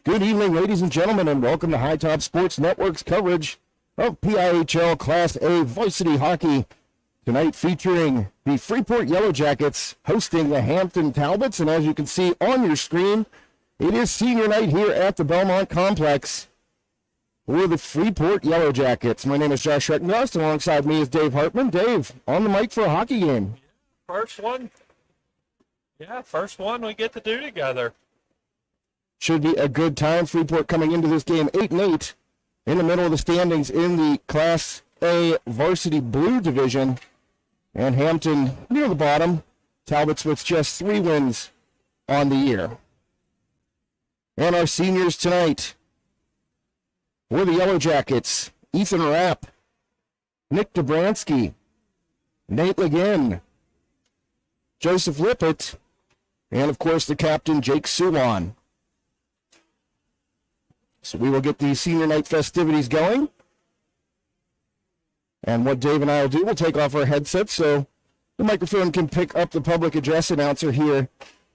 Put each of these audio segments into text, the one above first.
Good evening, ladies and gentlemen, and welcome to High Top Sports Network's coverage of PIHL Class A varsity hockey. Tonight featuring the Freeport Yellowjackets hosting the Hampton Talbots, and as you can see on your screen, it is senior night here at the Belmont Complex for the Freeport Yellowjackets. My name is Josh Schreckengast. Alongside me is Dave Hartman. Dave, on the mic for a hockey game. First one. Yeah, first one we get to do together. Should be a good time. Freeport coming into this game 8-8 in the middle of the standings in the Class A varsity blue division. And Hampton near the bottom. Talbots with just 3 wins on the year. And our seniors tonight for the Yellowjackets: Ethan Rapp, Nick Dobransky, Nate Legin, Joseph Lippett, and of course the captain, Jake Suwan. So we will get the senior night festivities going. And what Dave and I will do, we'll take off our headsets so the microphone can pick up the public address announcer here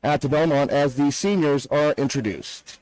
at the Belmont as the seniors are introduced.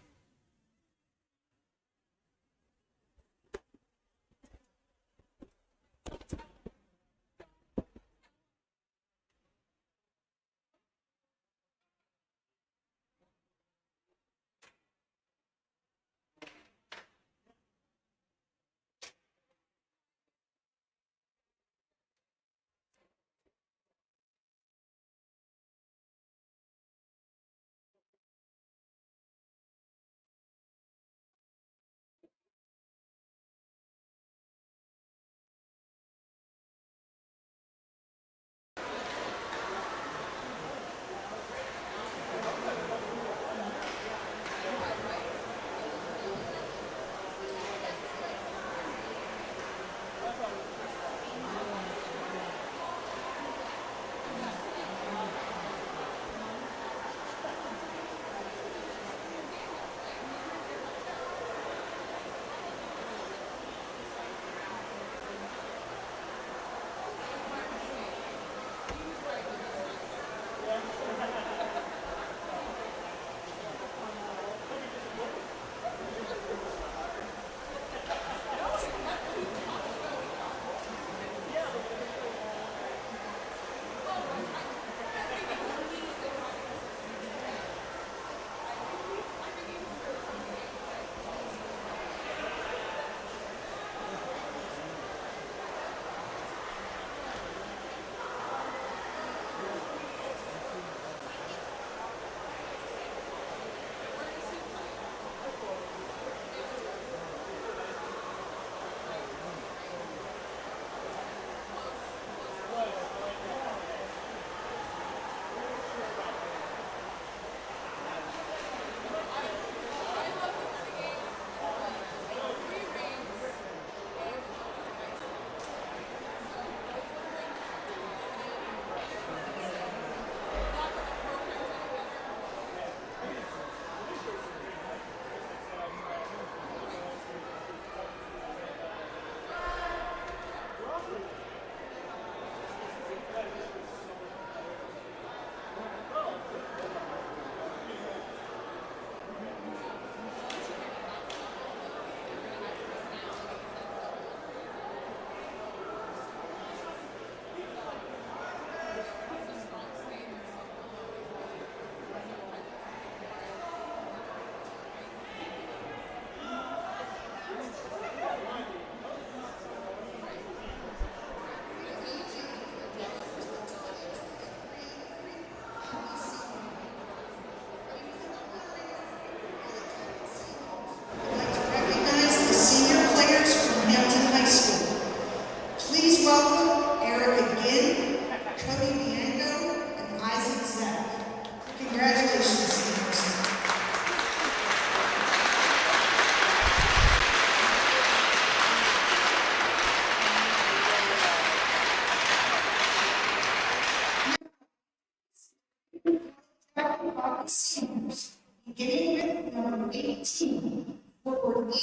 Beginning with number 18, forward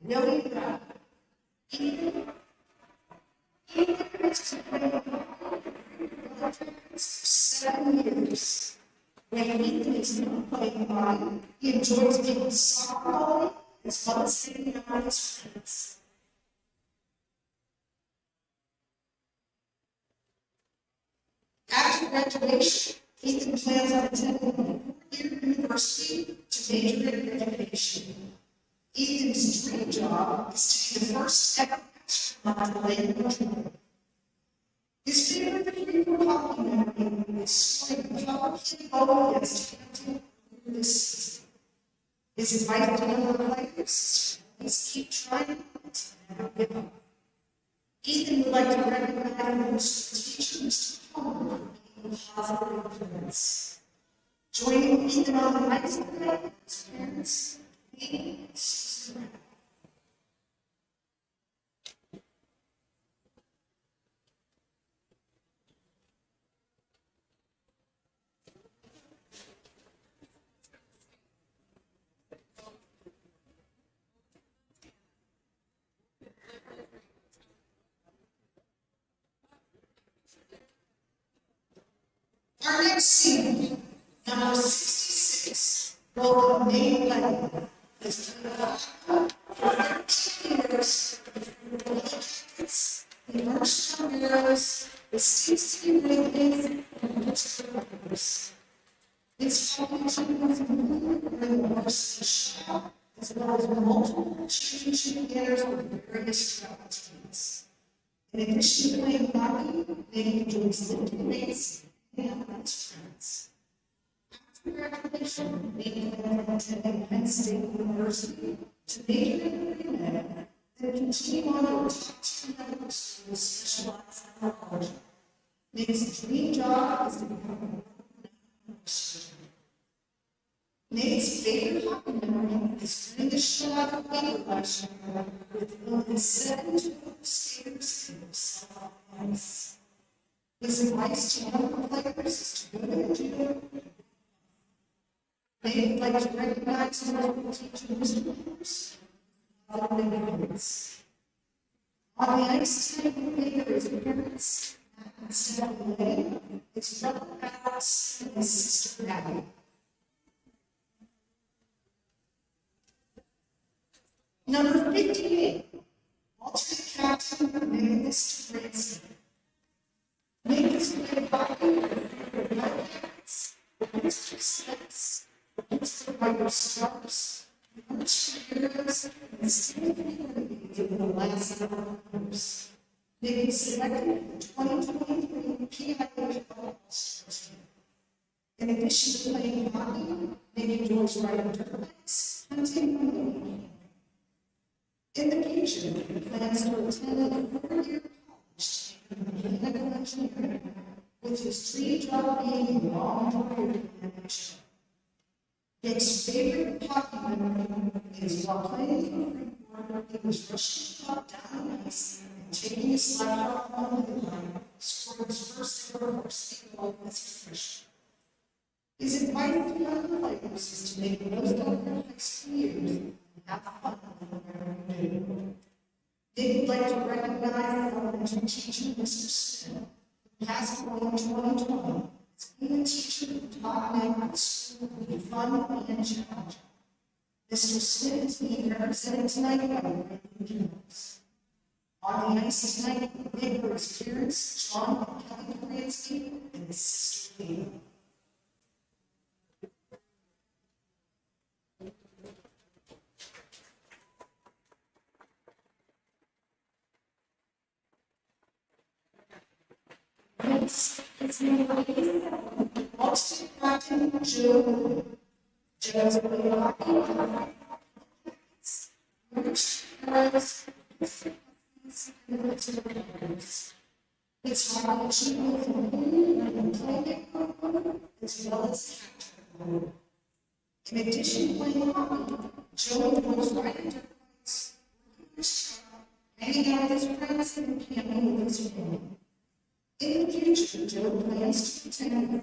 Yellowjackets. Ethan has been playing for 7 years. When Ethan is not playing hockey, he enjoys being soccer ball as well as hanging out with his friends. After graduation, Ethan plans on attending a four-year university to major in education. Ethan's dream job is to be the first ever astronaut to land on the moon. His favorite Freeport hockey memory is scoring a PIHL against Hampton this season. His advice to younger players is keep trying and never give up. Ethan would like to recognize most teachers for being a positive influence. Joining Ethan on the ice tonight, his parents, me, and Susan. Our next scene, number 66, welcome Nate Lennon, has been for 13 years with the Yellowjackets, the Marshall Heroes, the Steve Ravens, and the Pittsburgh Rovers. His foundation was moved in the varsity shop, as well as multiple championship winners with various travel teams. In addition to playing hockey, Nate enjoys lifting weights and best friends. After graduation, Nate plans on attending Penn State University to major in pre-med, then continue on to top tier medical school specialized in oncology. Nate's dream job is to become a neurosurgeon. Nate's favorite hockey memory is winning the shutout of Baylor last year with only 7 total skaters and himself on the ice. His advice to younger players is to go to the gym. They would like to recognize the local teacher, Mr. Bruce, following events. On the ice tonight, Baker is parents, Matt and Stephanie Lane, his brother Alex, and his sister Abby. Number 58, alternate captain, Nicholas Branson. Nicholas played hockey for the Yellowjackets, the Pittsburgh the Pittsburgh Stars, the Marshall Heroes, and the Steve Ravens in the last several years. Nicholas selected the 2023 PIHL All-Stars team. In addition to playing hockey, Nick enjoys riding dirt bikes, hunting, and baking. In the future, he plans to attend a 4-year college to become mechanical engineering, with his dream job being in long-term animation. Nick's favorite hockey memory is while playing for Freeport, he was rushing the puck down the ice and taking a slap off on the line, scoring his first ever varsity goal as a freshman. His advice to younger players is to make the most out of their high school years and have fun with whatever you do. They would like to recognize the elementary teacher, Mr. Smith, who passed away in 2020, as being a teacher who taught them that school would be fun and challenging. Mr. Smith is being represented tonight by Brandon Jones. On the ice tonight, Nick were his parents, John and Kelly Kransky, and his sister, Kate. It's alternate captain Joe. Joe's played hockey. It's hockey achievement from home and playing as well as captain. In addition to playing hockey, Joe was riding dirt bikes, hanging out with his friends, and camping with his family. In the future, Joe plans to attend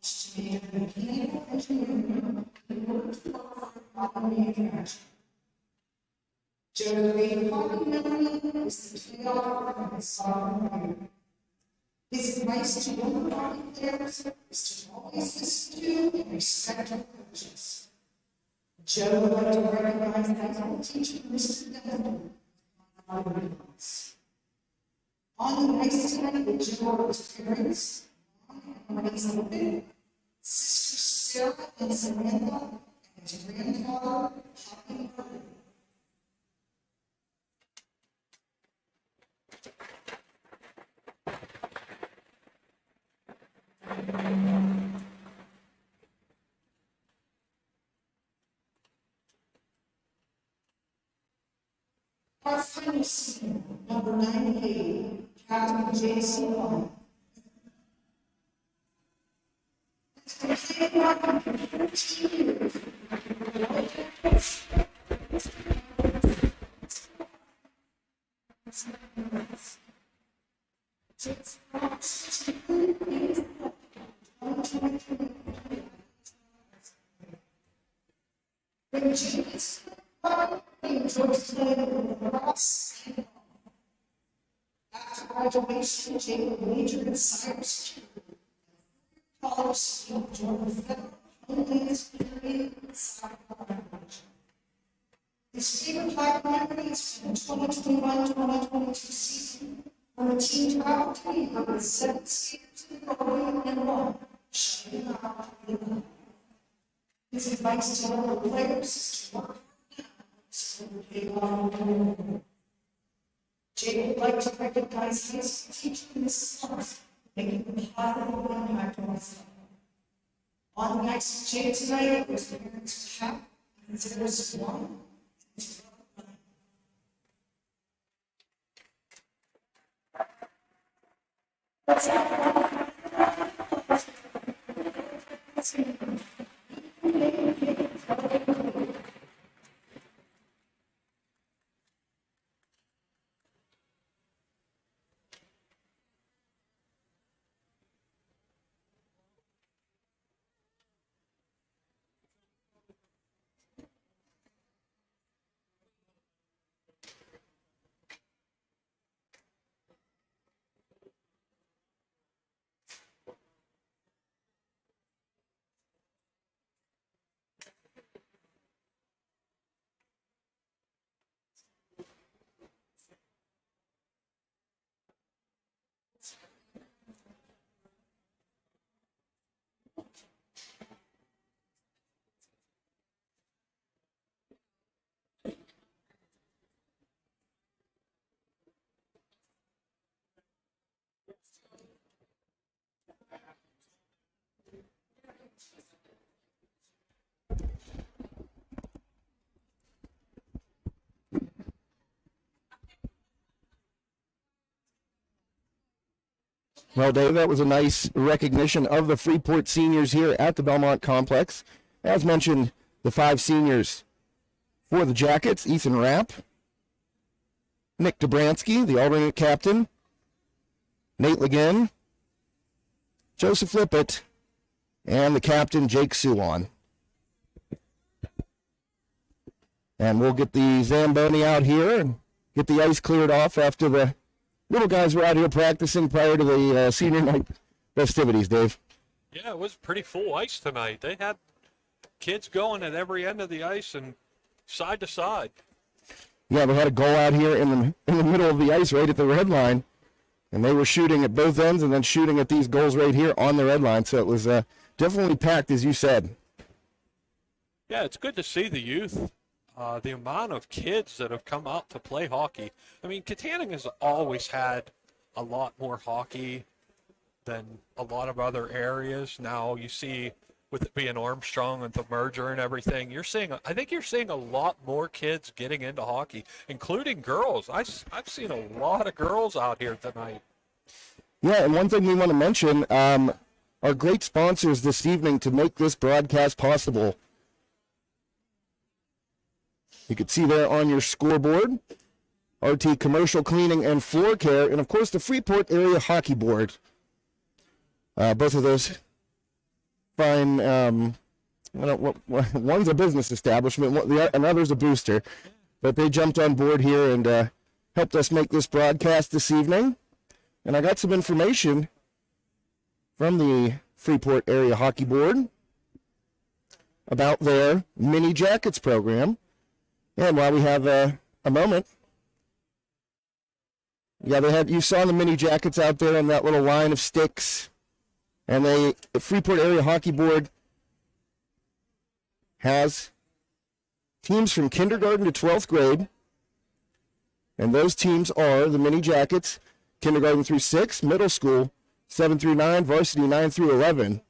to major in mechanical engineering in order to qualify for auto manufacturing. Joe's favorite hockey memory is the playoff of his sophomore year. His advice to young hockey players is to always listen to and respect your coaches. Joe would like to recognize that young teacher, Mr. Devlin, on the ice tonight with Joe's parents, Mom and Elizabeth, Sister Sarah and Samantha, and his grandfather, Happy Birthday. Our final senior, number 98, Captain Jason Long. Has been playing hockey for 13 years. Jason Long is completely when James enjoys playing lacrosse. After graduation, Jake majored in cybersecurity. College student joined the Federal Homeland Security and Cyber Operation. His favorite hockey memory is from the 2021-2022 season, when the team traveled to New York with 7 skaters in the goalie and 1, shutting out the line. His advice to other players is to work now so it will pay off. Jake would like to recognize his teacher, Mrs. Thomas, making a positive impact on his life. On the ice with Jake tonight was parents Pat and Sarah Swan and his brother Ryan. Well, Dave, that was a nice recognition of the Freeport seniors here at the Belmont Complex. As mentioned, the 5 seniors for the Jackets: Ethan Rapp, Nick Dobransky, the alternate captain, Nate Legin, Joseph Lippett, and the captain, Jake Suwan. And we'll get the Zamboni out here and get the ice cleared off after the little guys were out here practicing prior to the senior night festivities, Dave. Yeah, it was pretty full ice tonight. They had kids going at every end of the ice and side to side. Yeah, they had a goal out here in the middle of the ice right at the red line, and they were shooting at both ends and then shooting at these goals right here on the red line. So it was definitely packed, as you said. Yeah, it's good to see the youth. The amount of kids that have come out to play hockey. I mean, Katanning has always had a lot more hockey than a lot of other areas. Now you see, with it being Armstrong and the merger and everything, I think you're seeing a lot more kids getting into hockey, including girls. I've seen a lot of girls out here tonight. Yeah, and one thing we want to mention, our great sponsors this evening to make this broadcast possible. You can see there on your scoreboard, RT Commercial Cleaning and Floor Care, and of course the Freeport Area Hockey Board. Both of those fine, one's a business establishment, another's a booster, but they jumped on board here and helped us make this broadcast this evening. And I got some information from the Freeport Area Hockey Board about their Mini Jackets program. And while we have a moment, yeah, you saw the Mini Jackets out there in that little line of sticks. And the Freeport Area Hockey Board has teams from kindergarten to 12th grade. And those teams are the Mini Jackets, kindergarten through 6, middle school, 7 through 9, varsity 9 through 11.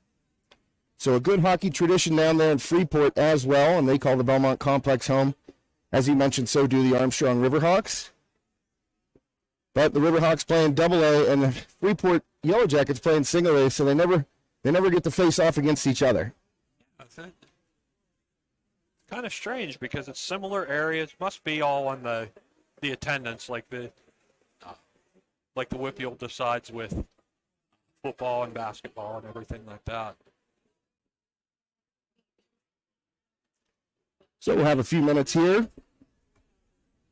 So a good hockey tradition down there in Freeport as well, and they call the Belmont Complex home. As you mentioned, so do the Armstrong Riverhawks. But the Riverhawks playing Double-A and the Freeport Yellowjackets playing Single-A, so they never get to face off against each other. That's it. Kind of strange because it's similar areas. Must be all on the attendance, like the Whippeal decides with football and basketball and everything like that. So we'll have a few minutes here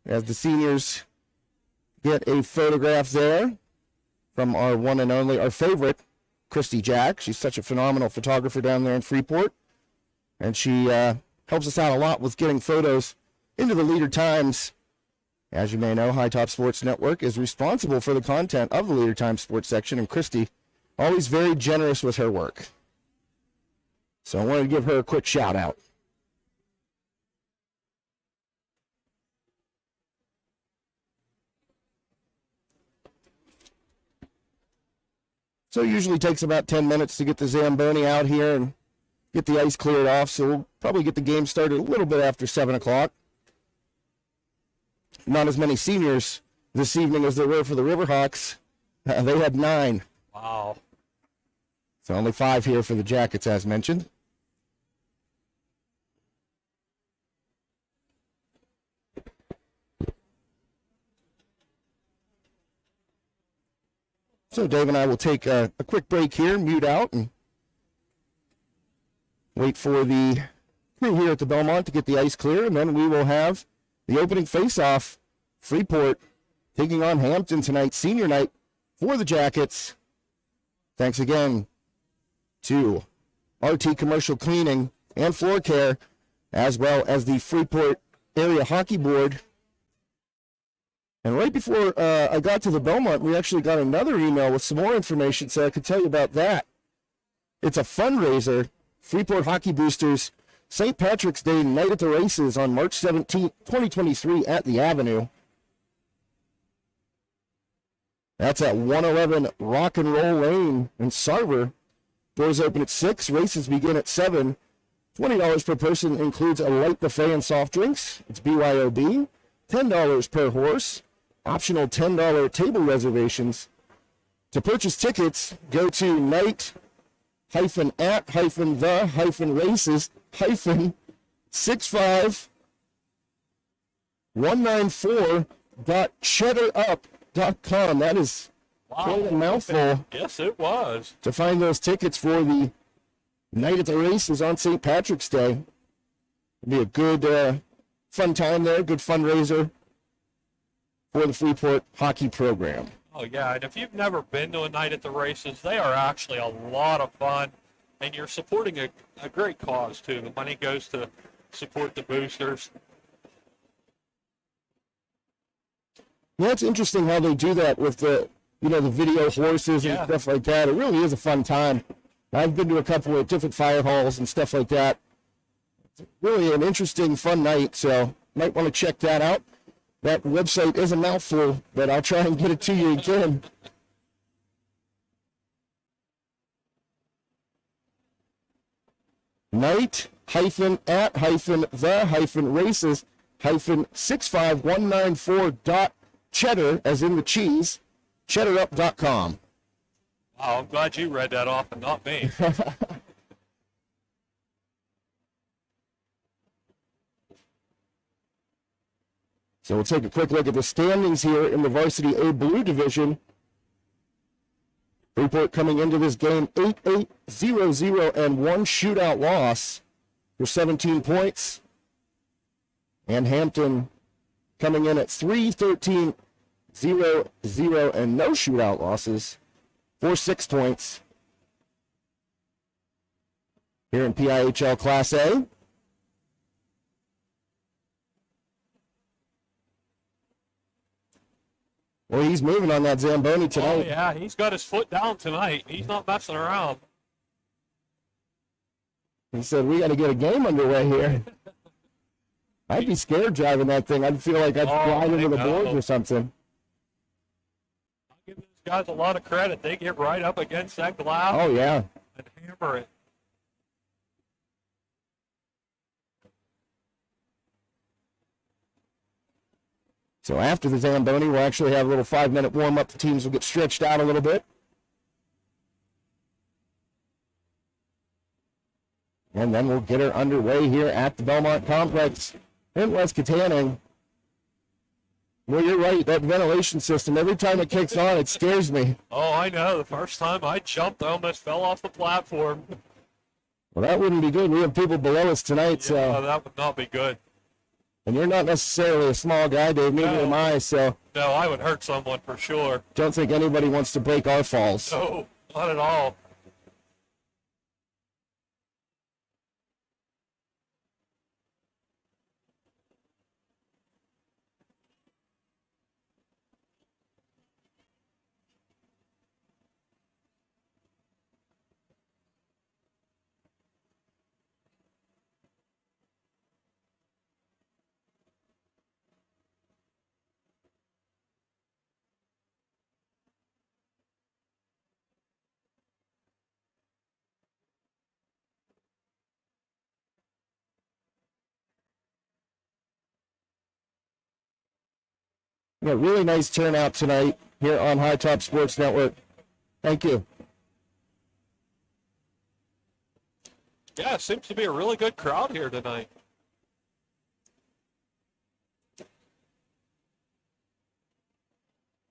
as the seniors get a photograph there from our one and only, our favorite, Christy Jack. She's such a phenomenal photographer down there in Freeport, and she helps us out a lot with getting photos into the Leader Times. As you may know, High Top Sports Network is responsible for the content of the Leader Times sports section, and Christy, always very generous with her work. So I wanted to give her a quick shout out. So it usually takes about 10 minutes to get the Zamboni out here and get the ice cleared off. So we'll probably get the game started a little bit after 7 o'clock. Not as many seniors this evening as there were for the Riverhawks. They had 9. Wow. So only 5 here for the Jackets, as mentioned. So Dave and I will take a quick break here, mute out, and wait for the crew here at the Belmont to get the ice clear, and then we will have the opening face-off. Freeport taking on Hampton tonight, senior night for the Jackets. Thanks again to RT Commercial Cleaning and Floor Care, as well as the Freeport Area Hockey Board. And right before I got to the Belmont, we actually got another email with some more information, so I could tell you about that. It's a fundraiser, Freeport Hockey Boosters, St. Patrick's Day Night at the Races on March 17th, 2023 at the Avenue. That's at 111 Rock and Roll Lane in Sarver. Doors open at 6, races begin at 7. $20 per person includes a light buffet and soft drinks. It's BYOB. $10 per horse. Optional $10 table reservations. To purchase tickets, go to night-the-65-194.cheddarup.com. That is quite a mouthful. Yes, it was. To find those tickets for the Night at the Races on St. Patrick's Day. It'll be a good, fun time there, good fundraiser for the Freeport hockey program. Oh, yeah, and if you've never been to a Night at the Races, they are actually a lot of fun, and you're supporting a great cause, too. The money goes to support the boosters. Yeah, it's interesting how they do that with the video horses and stuff like that. It really is a fun time. I've been to a couple of different fire halls and stuff like that. It's really an interesting, fun night, so might want to check that out. That website is a mouthful, but I'll try and get it to you again. Night-the-races-65-194.cheddar, as in the cheese, cheddarup.com. Wow, I'm glad you read that off and not me. So we'll take a quick look at the standings here in the Varsity A Blue Division. Freeport coming into this game 8-8-0-0 and 1 shootout loss for 17 points. And Hampton coming in at 3-13-0-0 and no shootout losses for 6 points. here in PIHL Class A. Well, he's moving on that Zamboni Oh, tonight. yeah, he's got his foot down tonight. He's not messing around. He said, we got to get a game underway here. I'd be scared driving that thing. I'd feel like I'd fly into the boards or something. I'll give these guys a lot of credit. They get right up against that glass Oh, yeah. and hammer it. So after the Zamboni, we'll actually have a little 5-minute warm-up. The teams will get stretched out a little bit. And then we'll get her underway here at the Belmont Complex in West Katanning. Well, you're right. That ventilation system, every time it kicks on, it scares me. Oh, I know. The first time I jumped, I almost fell off the platform. Well, that wouldn't be good. We have people below us tonight, so. Yeah, that would not be good. And you're not necessarily a small guy, Dave. Neither am I, so. No, I would hurt someone for sure. Don't think anybody wants to break our falls. No, not at all. Yeah, really nice turnout tonight here on High Top Sports Network. Thank you. Yeah, it seems to be a really good crowd here tonight.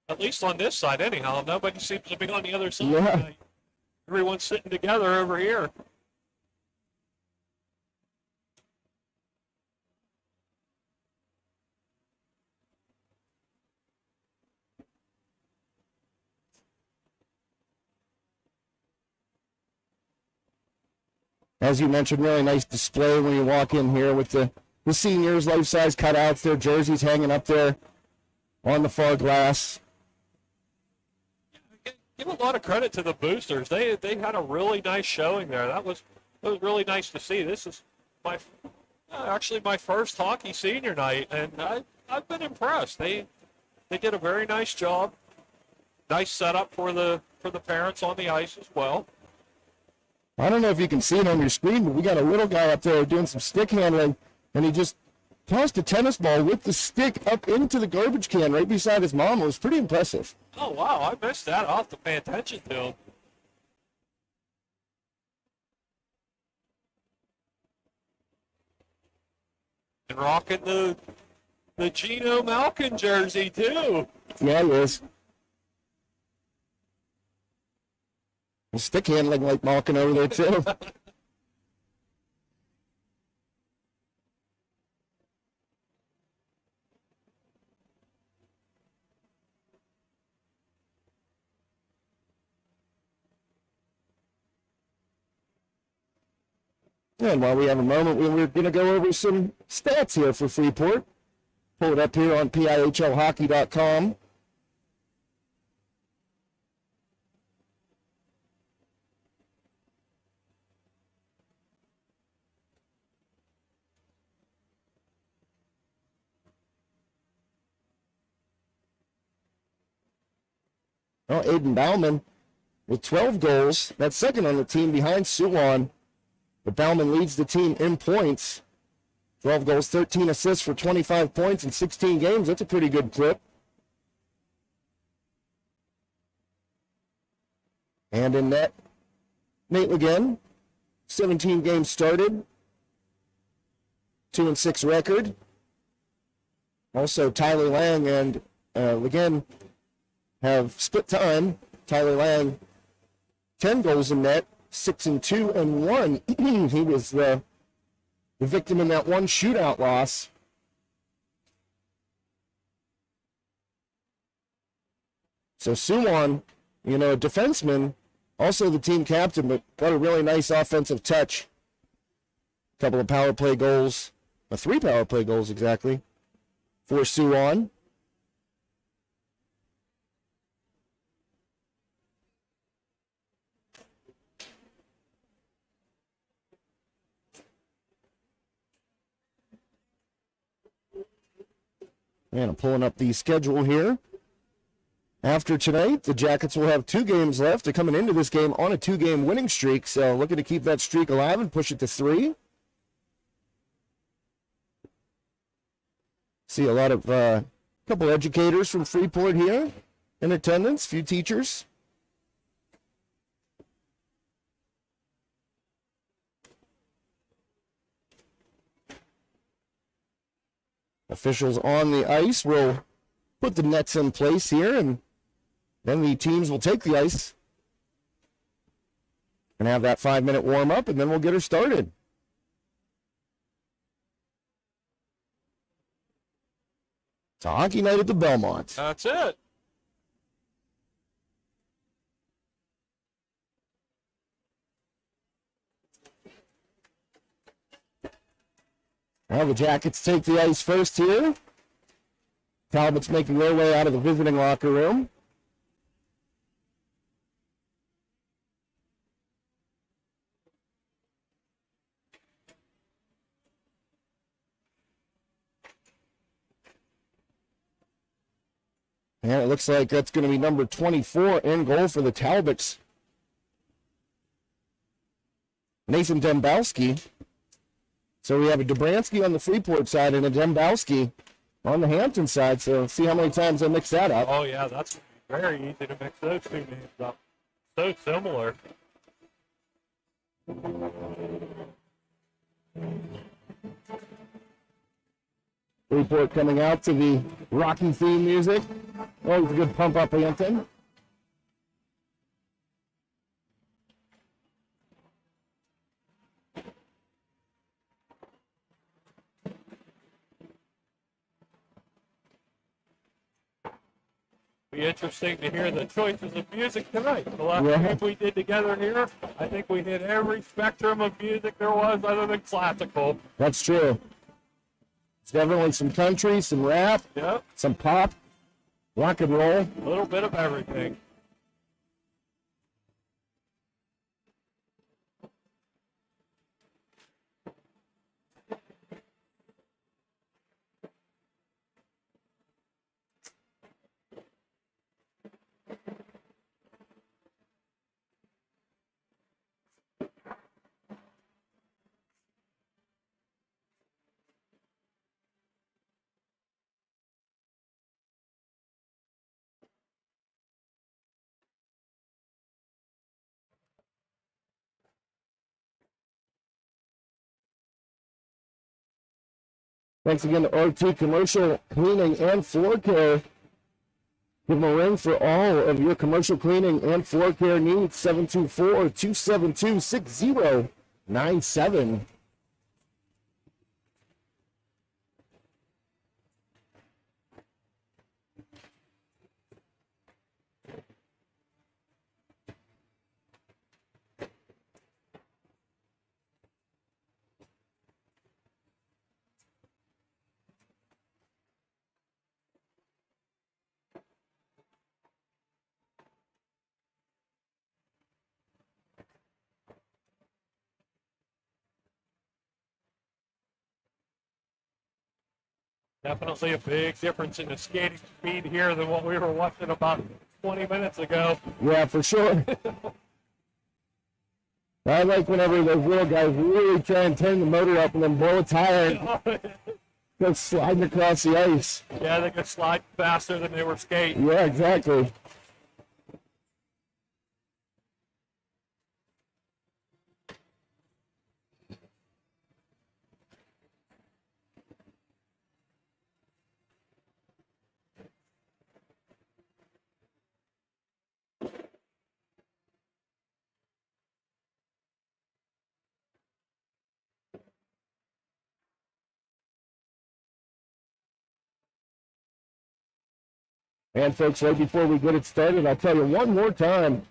At least on this side, anyhow. Nobody seems to be on the other side Yeah. tonight. Everyone's sitting together over here. As you mentioned, really nice display when you walk in here with the seniors, life-size cutouts, their jerseys hanging up there on the far glass. Give a lot of credit to the boosters. They had a really nice showing there. That was really nice to see. This is actually my first hockey senior night, and I've been impressed. They did a very nice job. Nice setup for the parents on the ice as well. I don't know if you can see it on your screen, but we got a little guy up there doing some stick handling, and he just tossed a tennis ball with the stick up into the garbage can right beside his mom. It was pretty impressive. Oh, wow, I missed that. I'll have to pay attention to him. And rocking the Gino Malkin jersey, too. Yeah, he is. He's stick handling like Malkin over there, too. And while we have a moment, we're going to go over some stats here for Freeport. Pull it up here on PIHLhockey.com. Well, Aiden Bauman with 12 goals. That's second on the team behind Suwon. But Bauman leads the team in points. 12 goals, 13 assists for 25 points in 16 games. That's a pretty good clip. And in net, Nate Ligon, 17 games started, 2-6 record. Also, Tyler Lang and Ligon have split time. Tyler Lang, 10 goals in net, 6-2 and 1. He was the victim in that one shootout loss. So Suwon, a defenseman, also the team captain, but got a really nice offensive touch couple of power play goals, 3 power play goals exactly, for Suwon. And I'm pulling up the schedule here. After tonight, the Jackets will have 2 games left. They're coming into this game on a 2-game winning streak, so looking to keep that streak alive and push it to 3. See a lot of couple educators from Freeport here in attendance, few teachers. Officials on the ice will put the nets in place here, and then the teams will take the ice and have that 5-minute warm-up, and then we'll get her started. It's a hockey night at the Belmont. That's it. Well, the Jackets take the ice first here. Talbots making their way out of the visiting locker room. And it looks like that's going to be number 24 in goal for the Talbots. Nathan Dembowski. So we have a Dobransky on the Freeport side and a Dembowski on the Hampton side. So see how many times I mix that up. Oh, yeah, that's very easy to mix those 2 names up. So similar. Freeport coming out to the Rocky theme music. Always a good pump up anthem. Be interesting to hear the choices of music tonight. The last Yeah. game we did together here, I think we hit every spectrum of music there was other than classical. That's true. It's definitely some country, some rap, Yep, some pop, rock and roll. a little bit of everything. Thanks again to OT Commercial Cleaning and Floor Care. Give them a ring for all of your commercial cleaning and floor care needs. 724-272-6097. Definitely a big difference in the skating speed here than what we were watching about 20 minutes ago. Yeah, for sure. I like whenever those little guys really try and turn the motor up and then blow a tire and go sliding across the ice. Yeah, they could slide faster than they were skating. Yeah, exactly. And folks, right before we get it started, I'll tell you one more time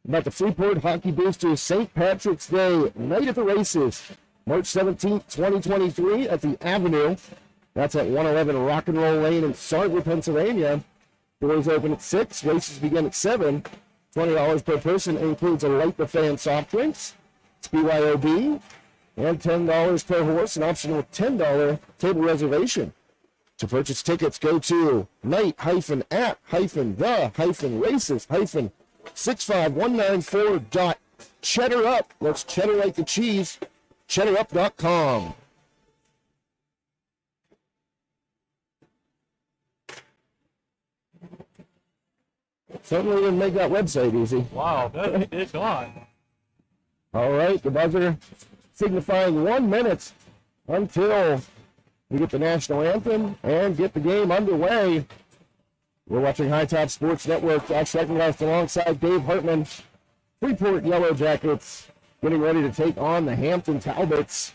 about the Freeport Hockey Boosters St. Patrick's Day Night at the Races. March 17th, 2023 at the Avenue. That's at 111 Rock and Roll Lane in Sarver, Pennsylvania. Doors open at 6. Races begin at 7. $20 per person includes a light buffet and soft drinks. It's BYOB. And $10 per horse, an optional $10 table reservation. To purchase tickets, go to night-at-races-65194.cheddarup. That's cheddar like the cheese. cheddarup.com. Certainly didn't make that website easy. Wow, no, they did not. All right, the buzzer signifying 1 minute until we get the national anthem and get the game underway. We're watching High Top Sports Network. Josh Schreckengeist alongside Dave Hartman. Freeport Yellowjackets getting ready to take on the Hampton Talbots.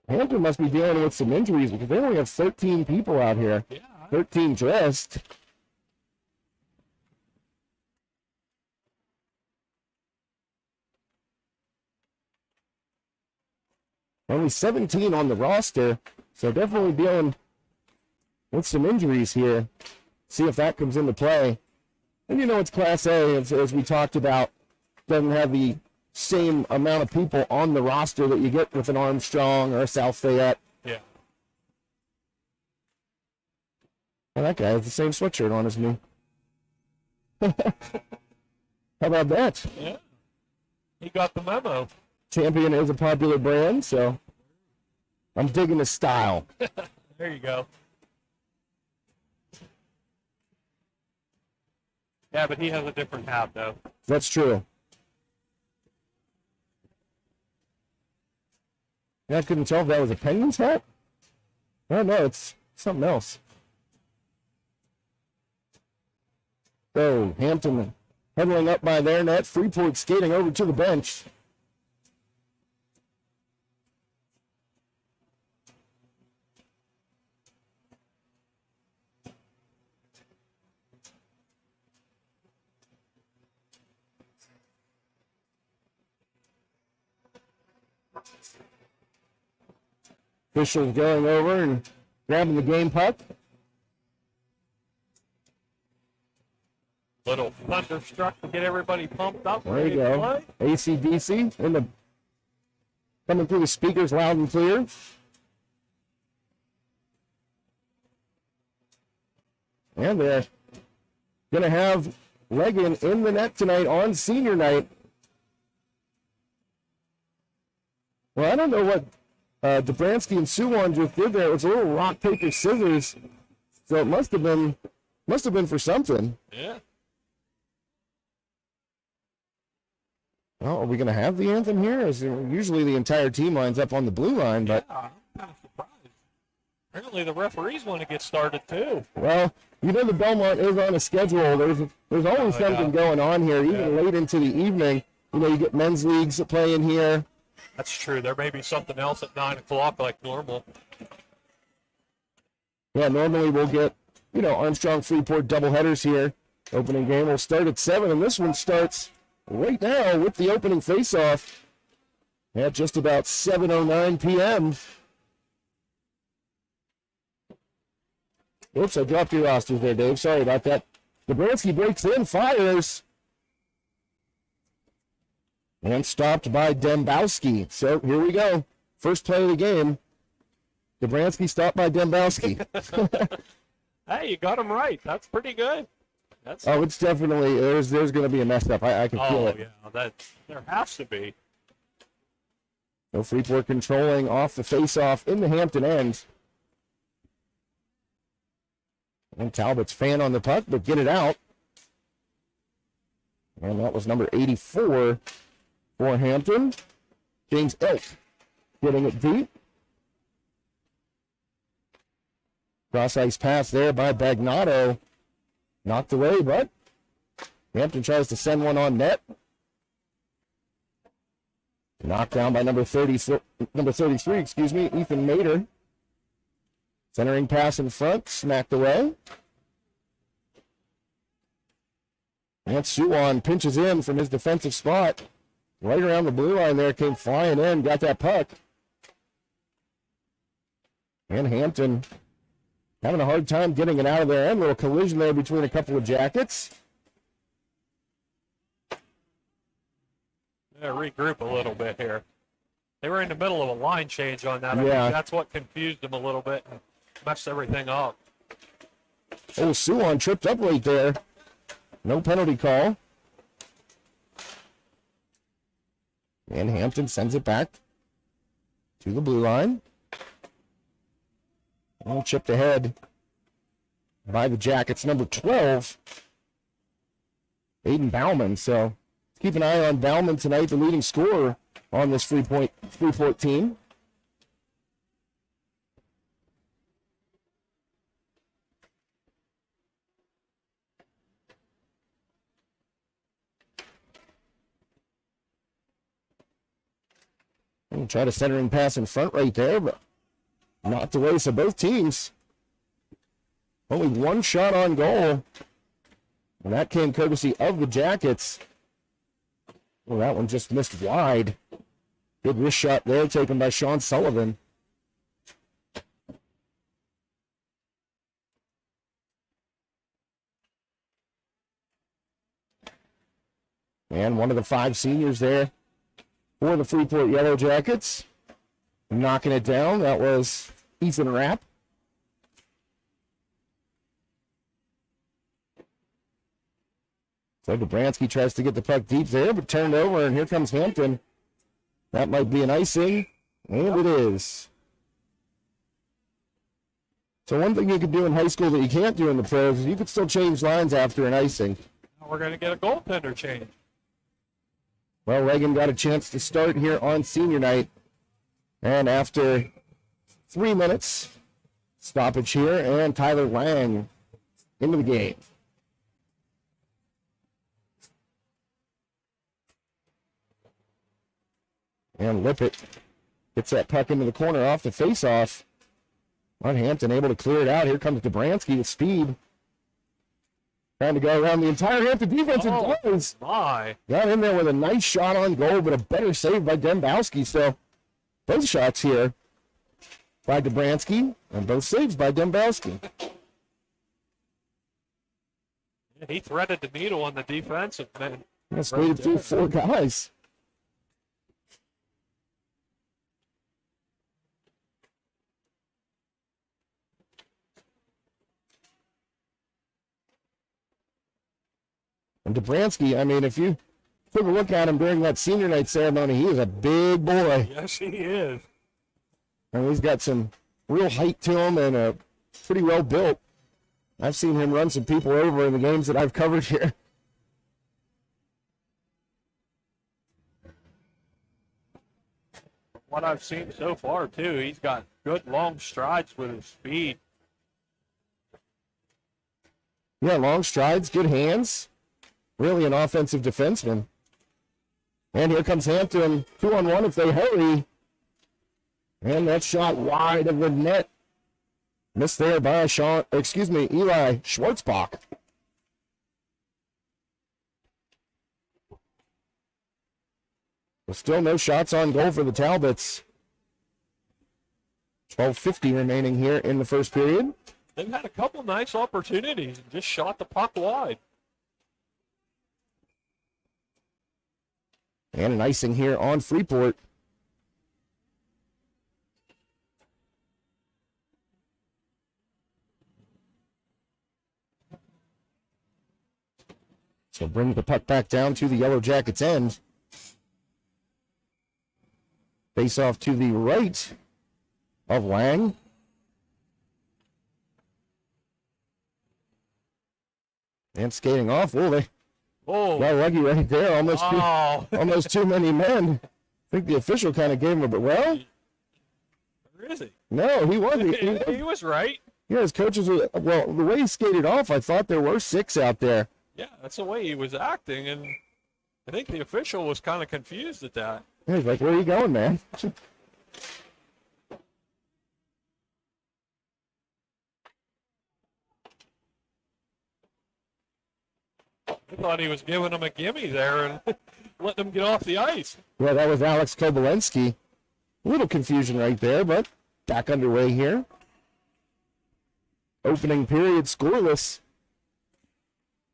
Hampton must be dealing with some injuries because they only have 13 people out here. Yeah. 13 dressed. Only 17 on the roster, so definitely dealing with some injuries here. See if that comes into play. And you know, it's Class A, as we talked about, doesn't have the same amount of people on the roster that you get with an Armstrong or a South Fayette. Yeah. Well, that guy has the same sweatshirt on as me. How about that? Yeah. He got the memo. Champion is a popular brand, so I'm digging the style. There you go. Yeah, but he has a different hat, though. That's true. Yeah, I couldn't tell if that was a Penguins hat. Oh, no, it's something else. So, Hampton huddling up by their net. Freeport skating over to the bench. Officials going over and grabbing the game puck. Little thunderstruck to get everybody pumped up. There you go. AC/DC in the coming through the speakers loud and clear. And they're going to have Legan in the net tonight on senior night. Well, I don't know what Dobransky and Suwan just did there. It was a little rock, paper, scissors. So it must have been for something. Yeah. Well, are we going to have the anthem here? Usually the entire team lines up on the blue line, but Yeah, I'm kind of surprised. Apparently the referees want to get started, too. well, you know the Belmont is on a schedule. There's always something going on here, even late into the evening. You know, you get men's leagues that play in here. That's true. There may be something else at 9 o'clock like normal. Yeah, normally we'll get, you know, Armstrong Freeport doubleheaders here. Opening game will start at 7, and this one starts right now with the opening faceoff at just about 7:09 p.m. Oops, I dropped your rosters there, Dave. Sorry about that. Dobransky breaks in, fires. And stopped by Dembowski. So here we go. First play of the game. Dobransky stopped by Dembowski. Hey, you got him right. That's pretty good. That's Oh, it's definitely, there's going to be a mess up. I can feel it. yeah, there has to be. So Freeport controlling off the face-off in the Hampton end. And Talbot's fan on the puck, but get it out. And that was number 84 for Hampton. James Elk getting it deep. Cross-ice pass there by Bagnato. Knocked away, but Hampton tries to send one on net. Knocked down by number 33, Ethan Mater. Centering pass in front, smacked away. And Suwon pinches in from his defensive spot. Right around the blue line there, came flying in, got that puck. And Hampton having a hard time getting it out of there. And a little collision there between a couple of Jackets. Yeah, regroup a little bit here. They were in the middle of a line change on that. I Yeah. think that's what confused them a little bit and messed everything up. Oh, Suwon tripped up right there. No penalty call. And Hampton sends it back to the blue line. Oh, chipped ahead by the Jackets, number 12, Aiden Bauman. So keep an eye on Bauman tonight, the leading scorer on this Freeport team. And try to centering pass in front right there, but not the race of both teams. Only one shot on goal. And that came courtesy of the Jackets. Well, that one just missed wide. Good wrist shot there taken by Sean Sullivan. And one of the 5 seniors there for the Freeport Yellowjackets. Knocking it down. That was Ethan Rapp. So Dobransky tries to get the puck deep there, but turned over, and here comes Hampton. That might be an icing, and it is. So one thing you could do in high school that you can't do in the pros is you could still change lines after an icing. Now we're going to get a goaltender change. Well, Reagan got a chance to start here on senior night. And after 3 minutes, stoppage here, and Tyler Lang into the game. And Lippett gets that puck into the corner off the face-off. On Hampton, able to clear it out. Here comes Dobransky with speed. Trying to go around the entire Hampton defense. Oh, It does. my. Got in there with a nice shot on goal, but a better save by Dembowski. So both shots here by Dobransky, and both saves by Dembowski. He threaded the needle on the defensive man. That's waited through 4 guys. And Dobransky, I mean, if you took a look at him during that senior night ceremony, he is a big boy. Yes, he is. And he's got some real height to him and a pretty well built. I've seen him run some people over in the games that I've covered here. What I've seen so far, too, he's got good long strides with his speed. Yeah, long strides, good hands. Really an offensive defenseman. And here comes Hampton, 2-on-1 if they hurry. And that shot wide of the net. Missed there by Eli Schwartzbach. There's still no shots on goal for the Talbots. 12:50 remaining here in the first period. They've had a couple nice opportunities and just shot the puck wide. And an icing here on Freeport. So bring the puck back down to the Yellowjackets' end. Face off to the right of Lang. And skating off. Oh, they Oh, got lucky right there. Almost too many men. I think the official kind of gave him a bit. Well, where is he? no, he wasn't. He was right. Yeah, his coaches were, well, the way he skated off, I thought there were 6 out there. Yeah, that's the way he was acting, and I think the official was kind of confused at that. Yeah, he's like, where are you going, man? I thought he was giving them a gimme there and letting them get off the ice. Yeah, that was Alex Kobolensky. A little confusion right there, but back underway here. Opening period scoreless.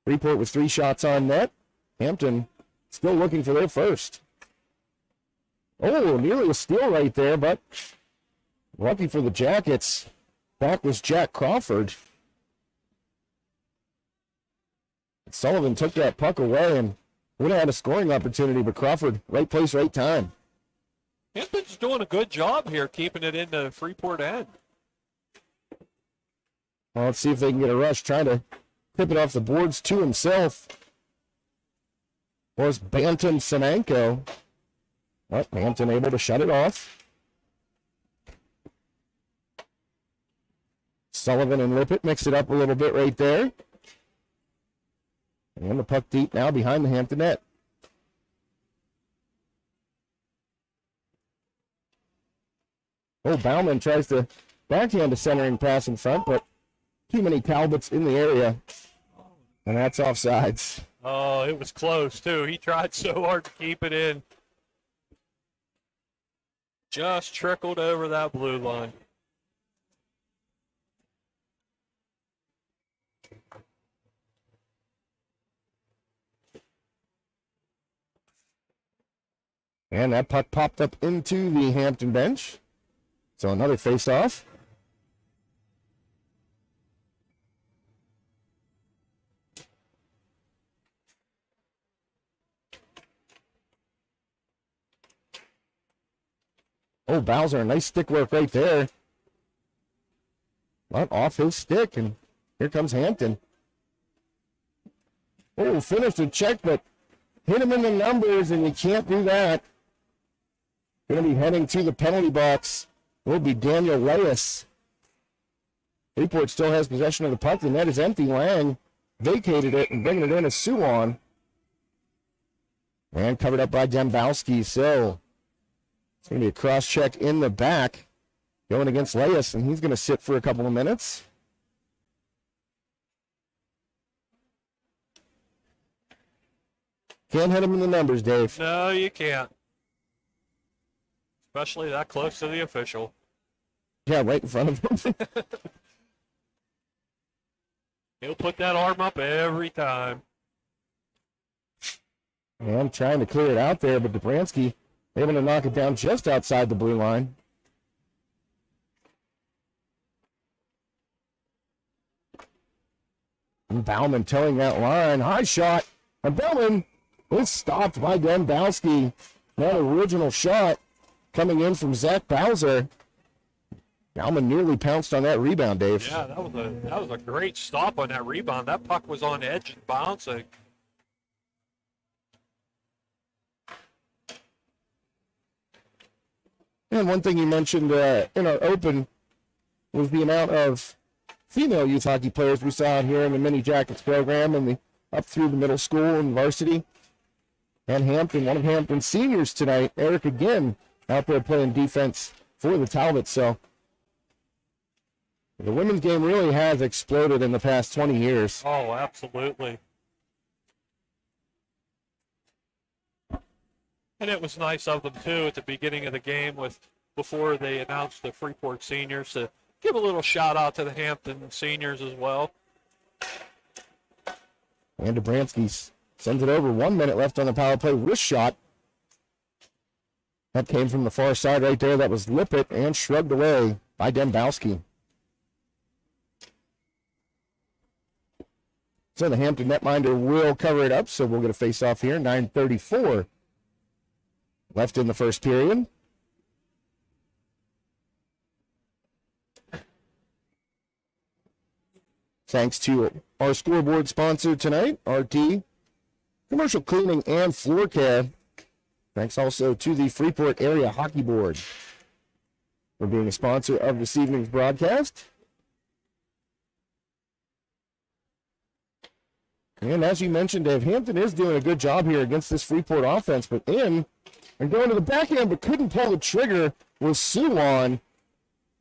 Freeport with 3 shots on net. Hampton still looking for their first. Oh, nearly a steal right there, but lucky for the Jackets. Back was Jack Crawford. Sullivan took that puck away and would have had a scoring opportunity, but Crawford, right place, right time. Hampton's doing a good job here keeping it in the Freeport end. Well, let's see if they can get a rush. Trying to tip it off the boards to himself was Bantam Semenko. Well, Hampton able to shut it off. Sullivan and Lippett mix it up a little bit right there. And the puck deep now behind the Hampton net. Oh, Bauman tries to backhand a centering pass in front, but too many Talbots in the area. And that's offsides. Oh, it was close, too. He tried so hard to keep it in. Just trickled over that blue line. And that puck popped up into the Hampton bench. So another face-off. Oh, Bowser, nice stick work right there. But off his stick, and here comes Hampton. Oh, finished a check, but hit him in the numbers, and you can't do that. Going to be heading to the penalty box will be Daniel Reyes. Freeport still has possession of the puck. The net is empty. Lang vacated it and bringing it in as Suwon. And covered up by Dembowski. So it's going to be a cross check in the back going against Reyes, and he's going to sit for a couple of minutes. Can't hit him in the numbers, Dave. No, you can't. Especially that close to the official. Yeah, right in front of him. He'll put that arm up every time. And trying to clear it out there, but Dobransky able to knock it down just outside the blue line. And Bauman towing that line. High shot. And Bauman is stopped by Dembowski. That original shot coming in from Zach Bowser. Bauman nearly pounced on that rebound, Dave. Yeah, that was a great stop on that rebound. That puck was on edge and bouncing. And one thing you mentioned in our open was the amount of female youth hockey players we saw here in the Mini Jackets program and up through the middle school and varsity. And Hampton, one of Hampton's seniors tonight, Eric again, out there playing defense for the Talbots. So the women's game really has exploded in the past 20 years. Oh, absolutely. And it was nice of them, too, at the beginning of the game before they announced the Freeport seniors to give a little shout-out to the Hampton seniors as well. And Dobransky sends it over. 1 minute left on the power play. Wrist shot. That came from the far side right there. That was Lippett and shrugged away by Dembowski. So the Hampton netminder will cover it up, so we'll get a face-off here. 9:34 left in the first period. Thanks to our scoreboard sponsor tonight, RT Commercial Cleaning and Floor Care. Thanks also to the Freeport Area Hockey Board for being a sponsor of this evening's broadcast. And as you mentioned, Dave, Hampton is doing a good job here against this Freeport offense, but in and going to the backhand, but couldn't pull the trigger was Suwon.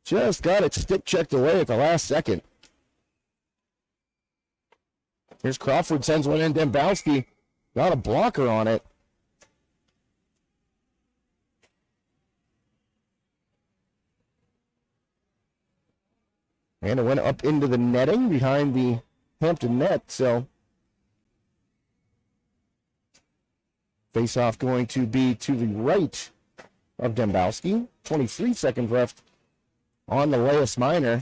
Just got it stick checked away at the last second. Here's Crawford, sends one in. Dembowski got a blocker on it. And it went up into the netting behind the Hampton net, so face-off going to be to the right of Dembowski. 23 seconds left on the Lais Minor.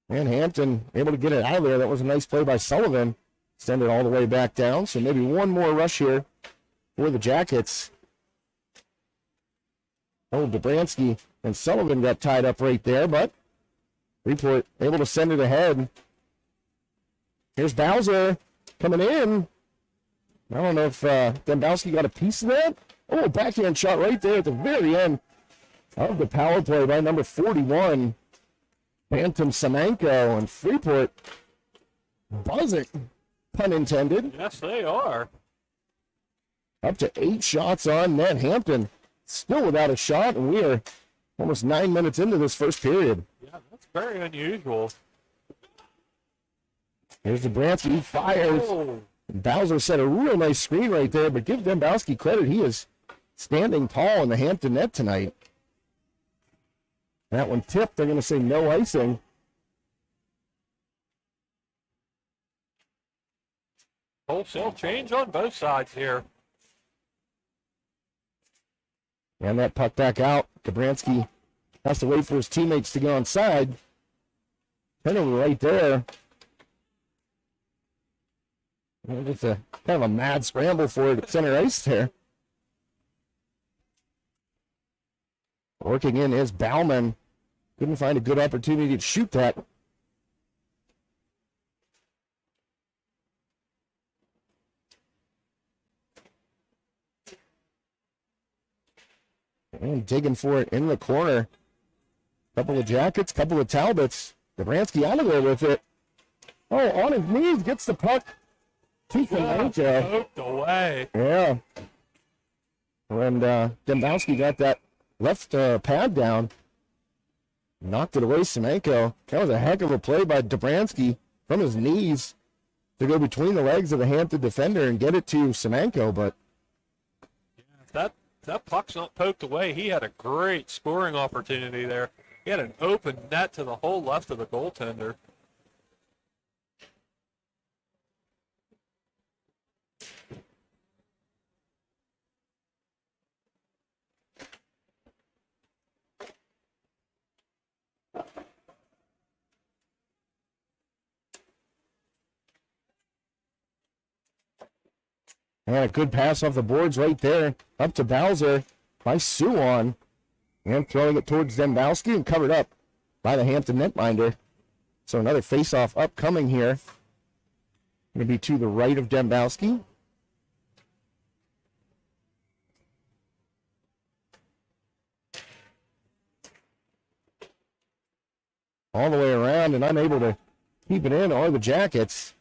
And Hampton able to get it out of there. That was a nice play by Sullivan. Send it all the way back down. So maybe one more rush here for the Jackets. Oh, Dobransky and Sullivan got tied up right there, but Freeport able to send it ahead. Here's Bowser coming in. I don't know if Dembowski got a piece of that. Oh, backhand shot right there at the very end of the power play by number 41, Bantam Semenko, and Freeport buzzing, pun intended. Yes, they are. Up to 8 shots on net. Hampton still without a shot, and we are almost 9 minutes into this first period. Yeah, that's very unusual. Here's Dobransky, he fires. Oh. Bowser set a real nice screen right there, but give Dembowski credit. He is standing tall in the Hampton net tonight. That one tipped. They're going to say no icing. Wholesale change on both sides here. And that puck back out. Dobransky has to wait for his teammates to go onside. Penalty right there. And it's a kind of a mad scramble for it at center ice there. Working in is Bauman. Couldn't find a good opportunity to shoot that. And digging for it in the corner. Couple of Jackets, couple of Talbots. Dobransky out of there with it. Oh, on his knees, gets the puck. Poked away. Yeah. When Dembowski got that left pad down, knocked it away, Semenko. That was a heck of a play by Dobransky from his knees to go between the legs of the Hampton defender and get it to Semenko, but that puck's not poked away. He had a great scoring opportunity there. He had an open net to the whole left of the goaltender. And a good pass off the boards right there. Up to Bowser by Suwon. And throwing it towards Dembowski and covered up by the Hampton netminder. So another face-off upcoming here. Going to be to the right of Dembowski. All the way around and unable to keep it in are the Jackets.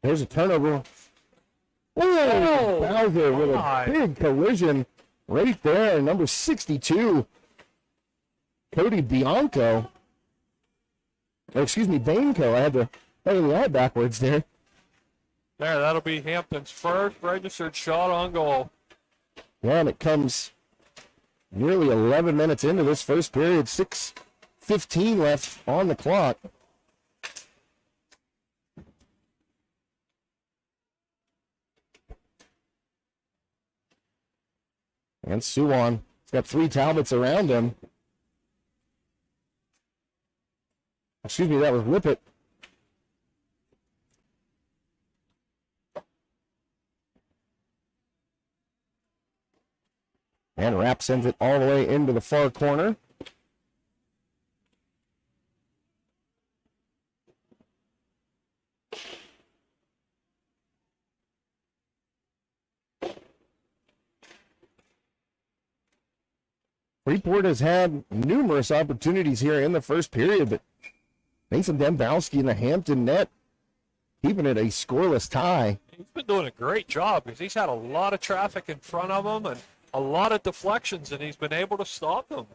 There's a turnover. Oh, Bowser with a big collision right there. Number 62, Cody Bianco. Or excuse me, Bainco. I had the eye backwards there. There, that'll be Hampton's first registered shot on goal. Yeah, and it comes nearly 11 minutes into this first period. 6:15 left on the clock. And Suwon, he's got 3 Talbots around him. Excuse me, that was Lippett. And Rapp sends it all the way into the far corner. Freeport has had numerous opportunities here in the first period, but Mason Dembowski in the Hampton net keeping it a scoreless tie. He's been doing a great job because he's had a lot of traffic in front of him and a lot of deflections, and he's been able to stop them.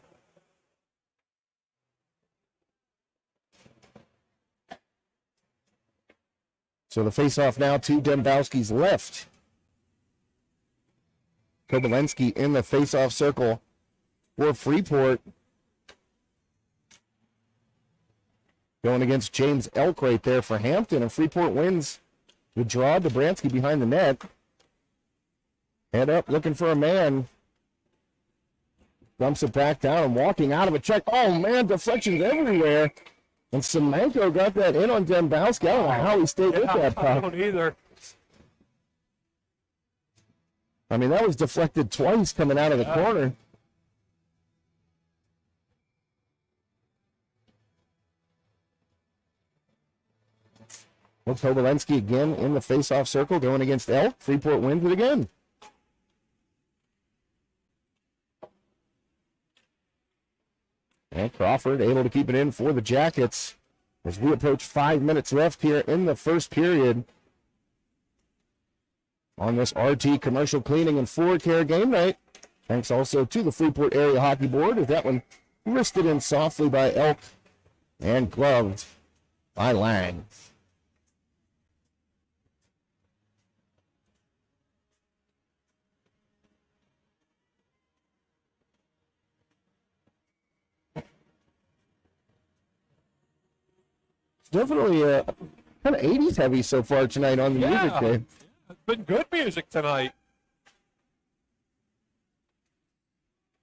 So the face-off now to Dembowski's left. Kobolensky in the face-off circle for Freeport. Going against James Elk right there for Hampton, and Freeport wins the draw. Dobransky behind the net. Head up, looking for a man. Dumps it back down and walking out of a check. Oh, man, deflections everywhere. And Semenko got that in on Dembowski. I don't know how he stayed with that puck. I don't either. I mean, that was deflected twice coming out of the corner. Well, Kobolensky again in the face-off circle going against Elk. Freeport wins it again. And Crawford able to keep it in for the Jackets as we approach 5 minutes left here in the first period on this RT Commercial Cleaning and Floor Care game night. Thanks also to the Freeport Area Hockey Board as that one wristed in softly by Elk and gloved by Lang. Definitely kind of 80s heavy so far tonight on the music day. It's been good music tonight.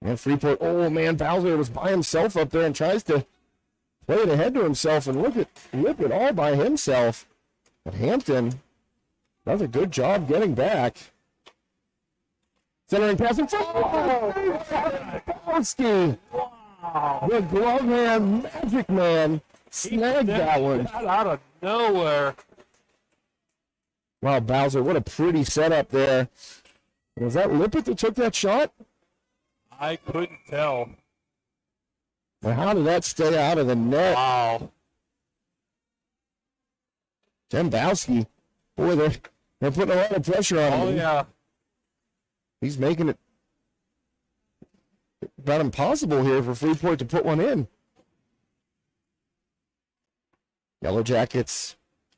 And Freeport, oh man, Bowser was by himself up there and tries to play it ahead to himself and whip it all by himself. But Hampton does a good job getting back. Centering pass in front. Bowski. Wow. The glove hand, magic man. Snagged that one. Out of nowhere. Wow, Bowser, what a pretty setup there. Was that Lippert that took that shot? I couldn't tell. Well, how did that stay out of the net? Wow. Dembowski, boy, they're putting a lot of pressure on him. Oh, yeah. He's making it about impossible here for Freeport to put one in. Yellowjackets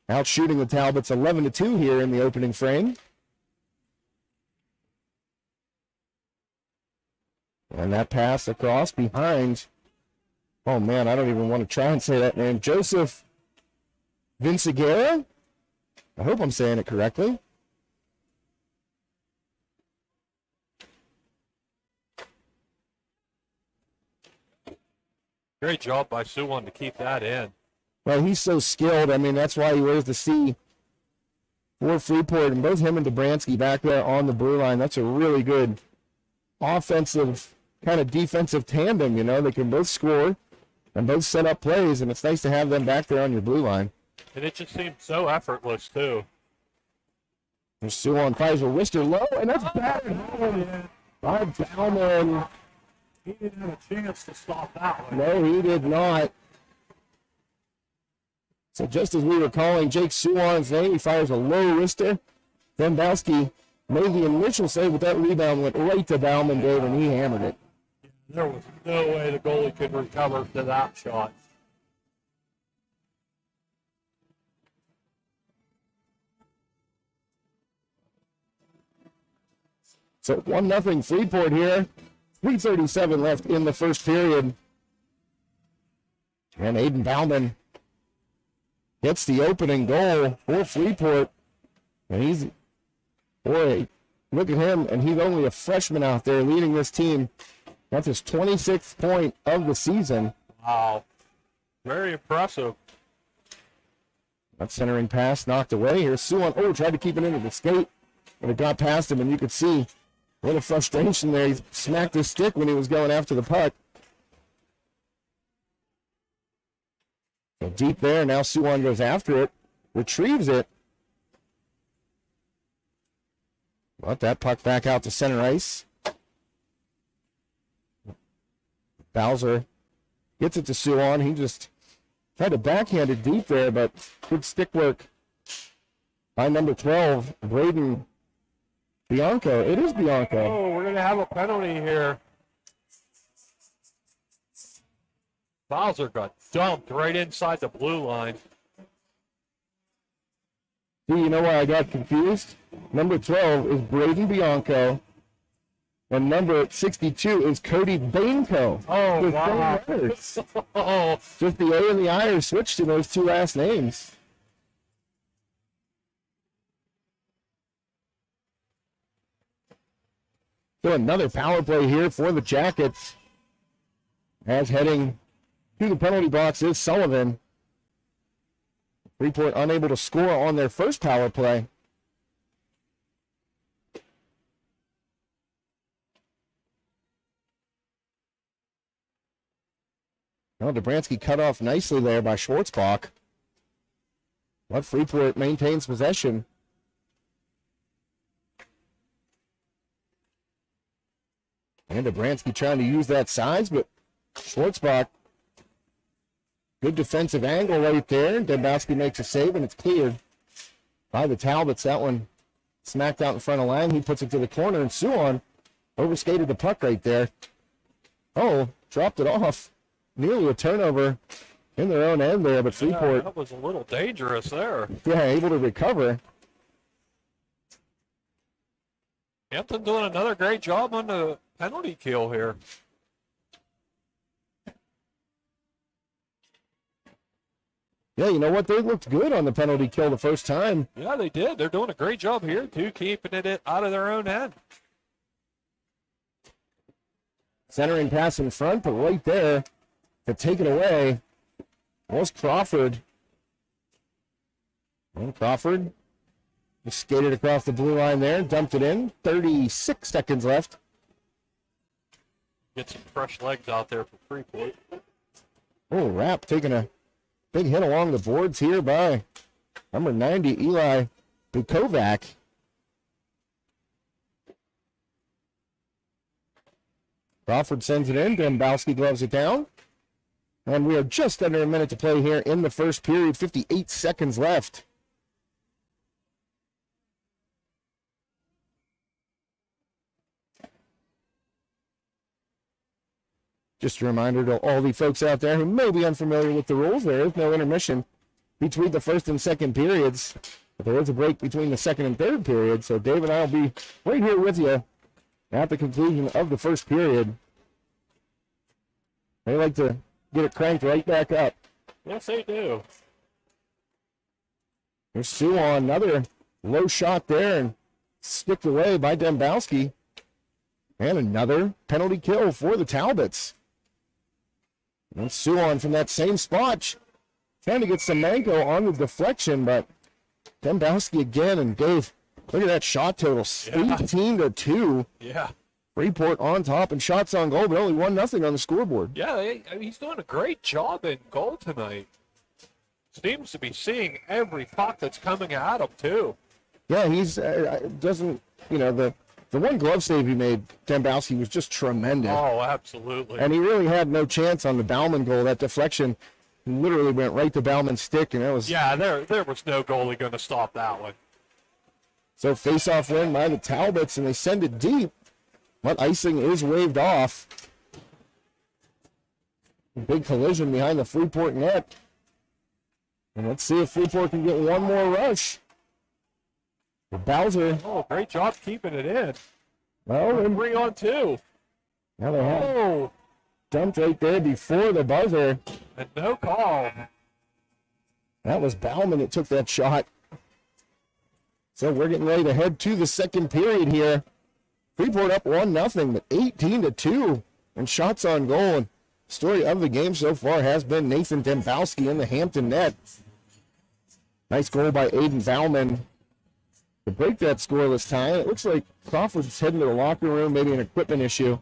out shooting the Talbots 11-2 here in the opening frame. And that pass across behind. Oh, man, I don't even want to try and say that name. Joseph Vinciguerra? I hope I'm saying it correctly. Great job by Suwon to keep that in. Well, he's so skilled. I mean, that's why he wears the C for Freeport. And both him and Dobransky back there on the blue line. That's a really good offensive, kind of defensive tandem, you know. They can both score and both set up plays, and it's nice to have them back there on your blue line. And it just seemed so effortless, too. There's Suwon fires a wrister low, and that's battered home by Bauman. He didn't have a chance to stop that one. No, he did not. So just as we were calling Jake Suwon's name, he fires a low wrister. Dembowski made the initial save, but that rebound went right to Bauman, Dave, and he hammered it. There was no way the goalie could recover to that shot. So 1-0 Freeport here. 3:37 left in the first period. And Aiden Bauman gets the opening goal for Freeport. And he's, boy, look at him. And he's only a freshman out there leading this team. That's his 26th point of the season. Wow. Very impressive. That centering pass knocked away. Here's Suwon. Oh, tried to keep it into the skate. But it got past him, and you could see a little frustration there. He smacked his stick when he was going after the puck. So deep there. Now Suwon goes after it. Retrieves it. But that puck back out to center ice. Bowser gets it to Suwon. He just tried to backhand it deep there, but good stick work by number 12, Braden Bianco. It is Bianco. Oh, we're going to have a penalty here. Bowser got dumped right inside the blue line. See, you know why I got confused? Number 12 is Braden Bianco, and number 62 is Cody Bainco. Oh, With wow. same letters. Oh, Just the A and the I are switched to those two last names. So another power play here for the Jackets. As heading to the penalty box is Sullivan. Freeport unable to score on their first power play. Well, Dobransky cut off nicely there by Schwartzbach. But Freeport maintains possession. And Dobransky trying to use that size, but Schwartzbach, good defensive angle right there. Dembowski makes a save, and it's cleared by the Talbots. That one smacked out in front of Lang. He puts it to the corner, and Suon overskated the puck right there. Oh, dropped it off. Nearly a turnover in their own end there, but yeah, Freeport, that was a little dangerous there. yeah, able to recover. Hampton doing another great job on the penalty kill here. Yeah, you know what? They looked good on the penalty kill the first time. Yeah, they did. They're doing a great job here, too, keeping it out of their own end. Centering pass in front, but right there to take it away was Crawford. And Crawford just skated across the blue line there, dumped it in. 36 seconds left. Get some fresh legs out there for Freeport. Oh, Rapp taking a big hit along the boards here by number 90, Eli Bukovac. Crawford sends it in. Dembowski gloves it down. And we are just under a minute to play here in the first period. 58 seconds left. Just a reminder to all the folks out there who may be unfamiliar with the rules, there is no intermission between the first and second periods. But there is a break between the second and third period. So Dave and I will be right here with you at the conclusion of the first period. They like to get it cranked right back up. Yes, they do. There's Suon, another low shot there and sticked away by Dembowski. And another penalty kill for the Talbots. And Suon from that same spot, trying to get Semenko on the deflection, but Dembowski again, and Dave, look at that shot total, 18-2. Yeah. Freeport on top and shots on goal, but only 1-0 on the scoreboard. Yeah, he's doing a great job in goal tonight. Seems to be seeing every puck that's coming at him, too. Yeah, he's doesn't, you know, the one glove save he made, Dembowski, was just tremendous. Oh, absolutely. And he really had no chance on the Bauman goal. That deflection literally went right to Bauman's stick, and it was... Yeah, there was no goalie going to stop that one. So face-off win by the Talbots, and they send it deep. But icing is waved off. Big collision behind the Freeport net. And let's see if Freeport can get one more rush. The Bowser. Oh, great job keeping it in. Well, and 3-on-2. now they have Oh, dumped right there before the buzzer. and no call. That was Bauman that took that shot. So we're getting ready to head to the second period here. Freeport up 1-0, but 18-2 and shots on goal. And story of the game so far has been Nathan Dembowski in the Hampton net. Nice goal by Aiden Bauman to break that scoreless tie. It looks like Crawford's heading to the locker room, maybe an equipment issue.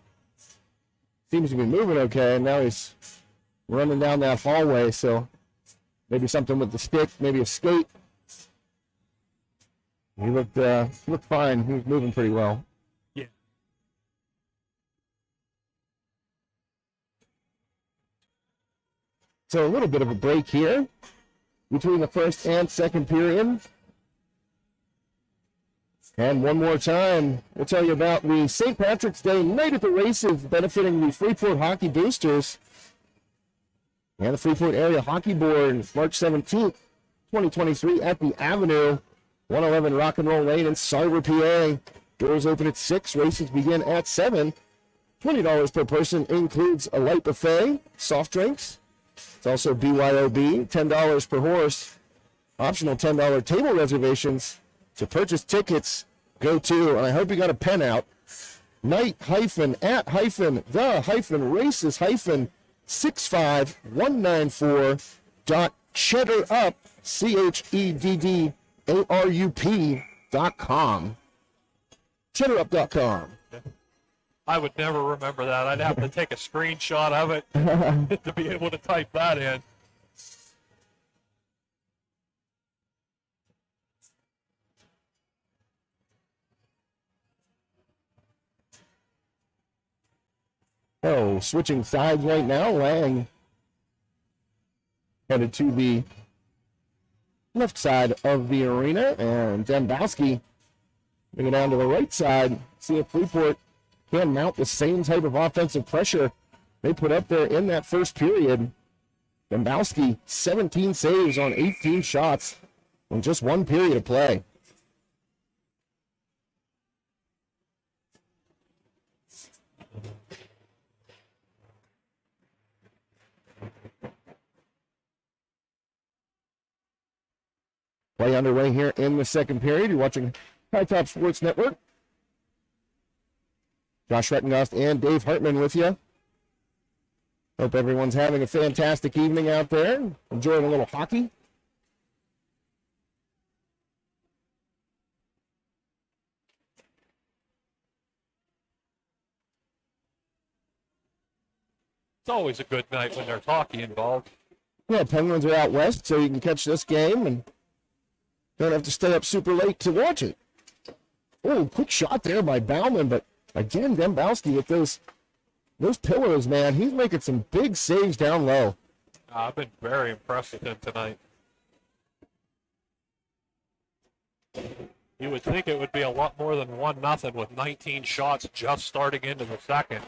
Seems to be moving okay, and now he's running down that hallway, so maybe something with the stick, maybe a skate. He looked fine. He was moving pretty well. Yeah. So a little bit of a break here between the first and second period. And one more time, we'll tell you about the St. Patrick's Day Night at the Races benefiting the Freeport Hockey Boosters and the Freeport Area Hockey Board, March 17th, 2023 at the Avenue. 111 Rock and Roll Lane in Sarver, PA. Doors open at 6. Races begin at 7. $20 per person includes a light buffet, soft drinks. It's also BYOB, $10 per horse. Optional $10 table reservations. To purchase tickets, go to, and I hope you got a pen out, night-at-races-65194.cheddarup, CHEDDARUP.com. Cheddarup.com. I would never remember that. I'd have to take a screenshot of it to be able to type that in. Oh, switching sides right now. Lang headed to the left side of the arena, and Dembowski bringing it down to the right side. See if Freeport can mount the same type of offensive pressure they put up there in that first period. Dembowski, 17 saves on 18 shots in just one period of play. Play underway here in the second period. You're watching High Top Sports Network. Josh Rettengost and Dave Hartman with you. Hope everyone's having a fantastic evening out there. Enjoying a little hockey. It's always a good night when there's hockey involved. Yeah, Penguins are out west, so you can catch this game and don't have to stay up super late to watch it. Oh, quick shot there by Bauman, but again, Dembowski with those pillows, man. He's making some big saves down low. I've been very impressed with him tonight. You would think it would be a lot more than 1-0 with 19 shots just starting into the second.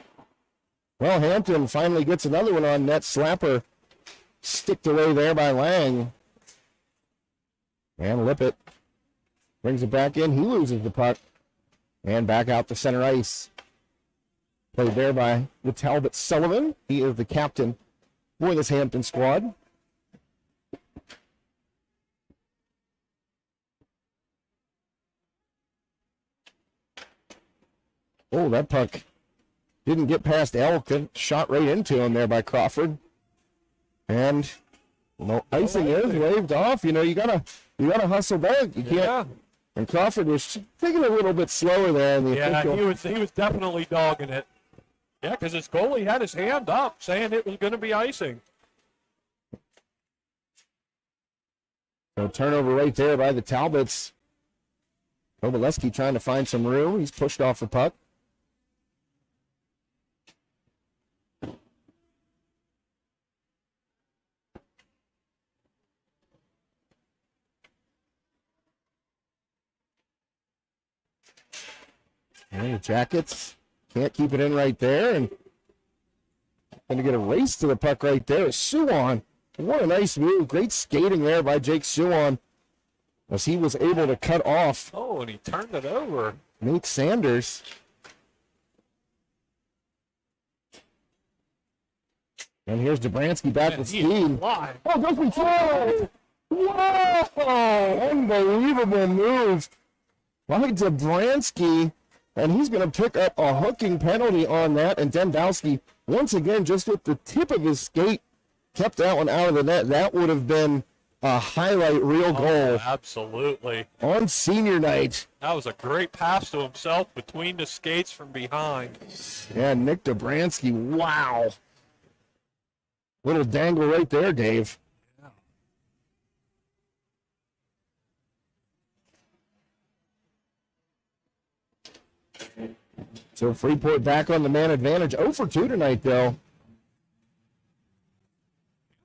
Well, Hampton finally gets another one on net. Slapper sticked away there by Lang. And Lippett brings it back in. He loses the puck. And back out to center ice. Played there by the Talbot Sullivan. He is the captain for this Hampton squad. Oh, that puck didn't get past Elk. Shot right into him there by Crawford. And well, icing is waved off. You know, you gotta hustle back. You can't. Yeah. And Crawford was taking a little bit slower there. In the official. he was definitely dogging it. Yeah, because his goalie had his hand up saying it was going to be icing. So turnover right there by the Talbots. Kovalevsky trying to find some room. He's pushed off the puck. Jackets can't keep it in right there, and going to get a race to the puck right there. Suwon, what a nice move. Great skating there by Jake Suwon as he was able to cut off. Oh, and he turned it over. Nate Sanders. And here's Dobransky back with speed. Live. Oh, goes before. Whoa! Unbelievable move by Dobransky. And he's going to pick up a hooking penalty on that. And Dembowski, once again, just with the tip of his skate, kept that one out of the net. That would have been a highlight reel goal. Absolutely. On senior night. That was a great pass to himself between the skates from behind. Yeah, Nick Dobransky, wow. Little dangle right there, Dave. So Freeport back on the man advantage. 0 for 2 tonight, though.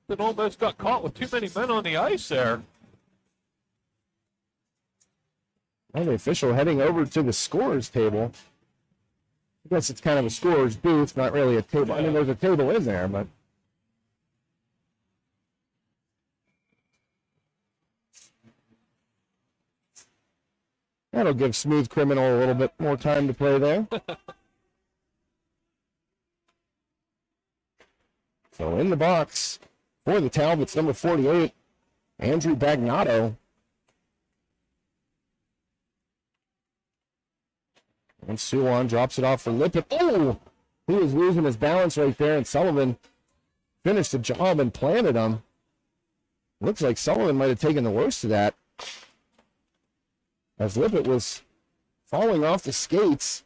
It almost got caught with too many men on the ice there. Well, the official heading over to the scorer's table. I guess it's kind of a scorer's booth, not really a table. I mean, there's a table in there, but. That'll give Smooth Criminal a little bit more time to play there. So in the box for the Talbots, number 48, Andrew Bagnato. And Suwan drops it off for Lippett. Oh! He was losing his balance right there, and Sullivan finished the job and planted him. Looks like Sullivan might have taken the worst of that, as Lippett was falling off the skates.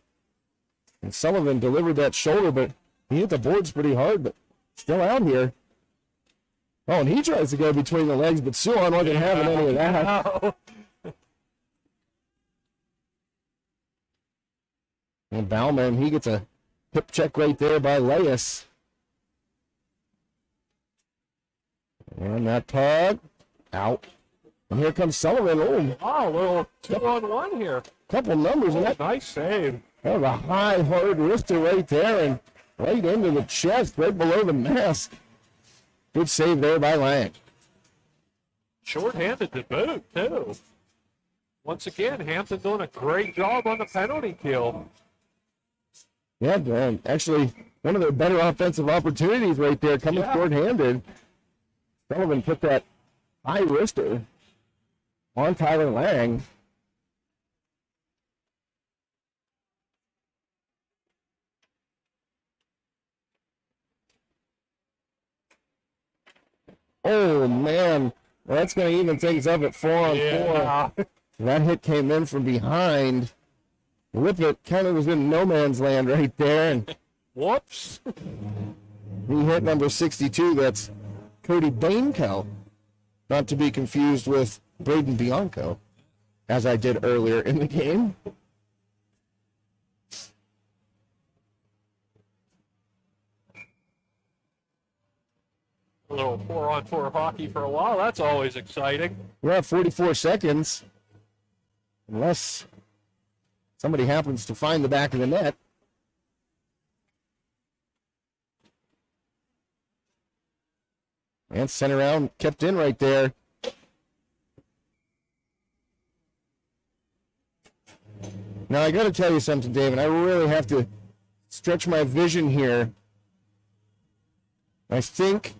And Sullivan delivered that shoulder, but he hit the boards pretty hard, but still out here. Oh, and he tries to go between the legs, but Suwan wasn't having any of that. And Bauman, he gets a hip check right there by Leas. And that puck out. And here comes Sullivan. Oh, Wow, a little 2-on-1 here. couple numbers. And that Nice save. was a high, hard wrister right there and right into the chest, right below the mask. Good save there by Lang. Short-handed to boot, too. Once again, Hampton doing a great job on the penalty kill. Yeah, man. Actually, one of their better offensive opportunities right there coming short-handed. Sullivan put that high wrister on Tyler Lang. Oh, man. Well, that's going to even things up at 4-on-4. That hit came in from behind. Lippett kind of was in no man's land right there, and Whoops. he hit number 62. That's Cody Bainco, not to be confused with Braden Bianco, as I did earlier in the game. A little 4-on-4 hockey for a while. That's always exciting. We're at 44 seconds, unless somebody happens to find the back of the net. And sent around, kept in right there. Now, I got to tell you something, David. I really have to stretch my vision here. I think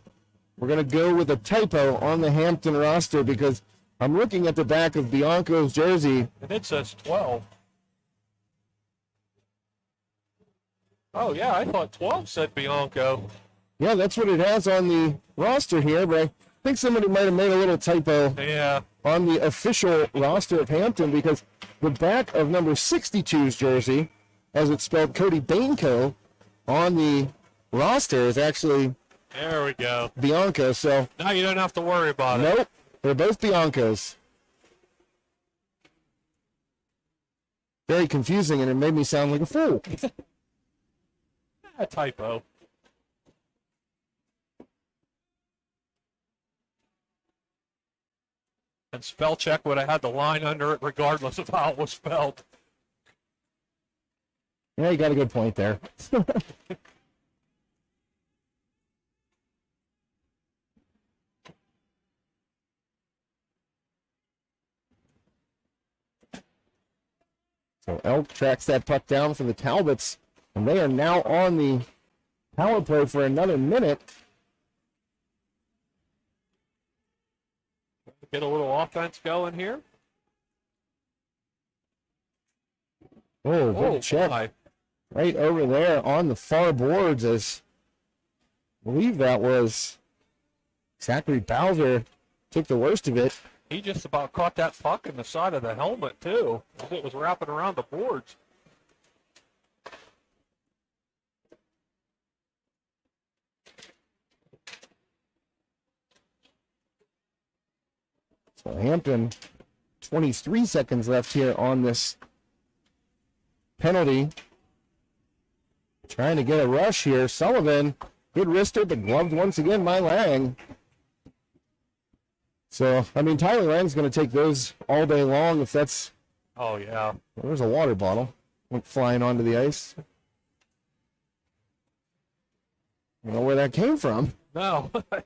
we're going to go with a typo on the Hampton roster because I'm looking at the back of Bianco's jersey. And it says 12. Oh, yeah, I thought 12 said Bianco. Yeah, that's what it has on the roster here, but I think somebody might have made a little typo Yeah. on the official roster of Hampton because the back of number 62's jersey, as it's spelled Cody Bainco, on the roster is actually There we go. Bianco. So, Now you don't have to worry about it. nope, they're both Biancos. Very confusing, and it made me sound like a fool. A typo. And spell check would have had the line under it regardless of how it was spelled. Yeah, you got a good point there. So Elk tracks that puck down for the Talbots, and they are now on the power play for another minute. Get a little offense going here. Oh, good check. My. Right over there on the far boards, as I believe that was Zachary Bowser took the worst of it. He just about caught that puck in the side of the helmet, too, as it was wrapping around the boards. So Hampton, 23 seconds left here on this penalty. Trying to get a rush here. Sullivan, good wrister, but gloved once again by Lang. So, I mean, Tyler Lang's going to take those all day long if that's... Oh, yeah. There's a water bottle. Went flying onto the ice. I don't know where that came from. No. I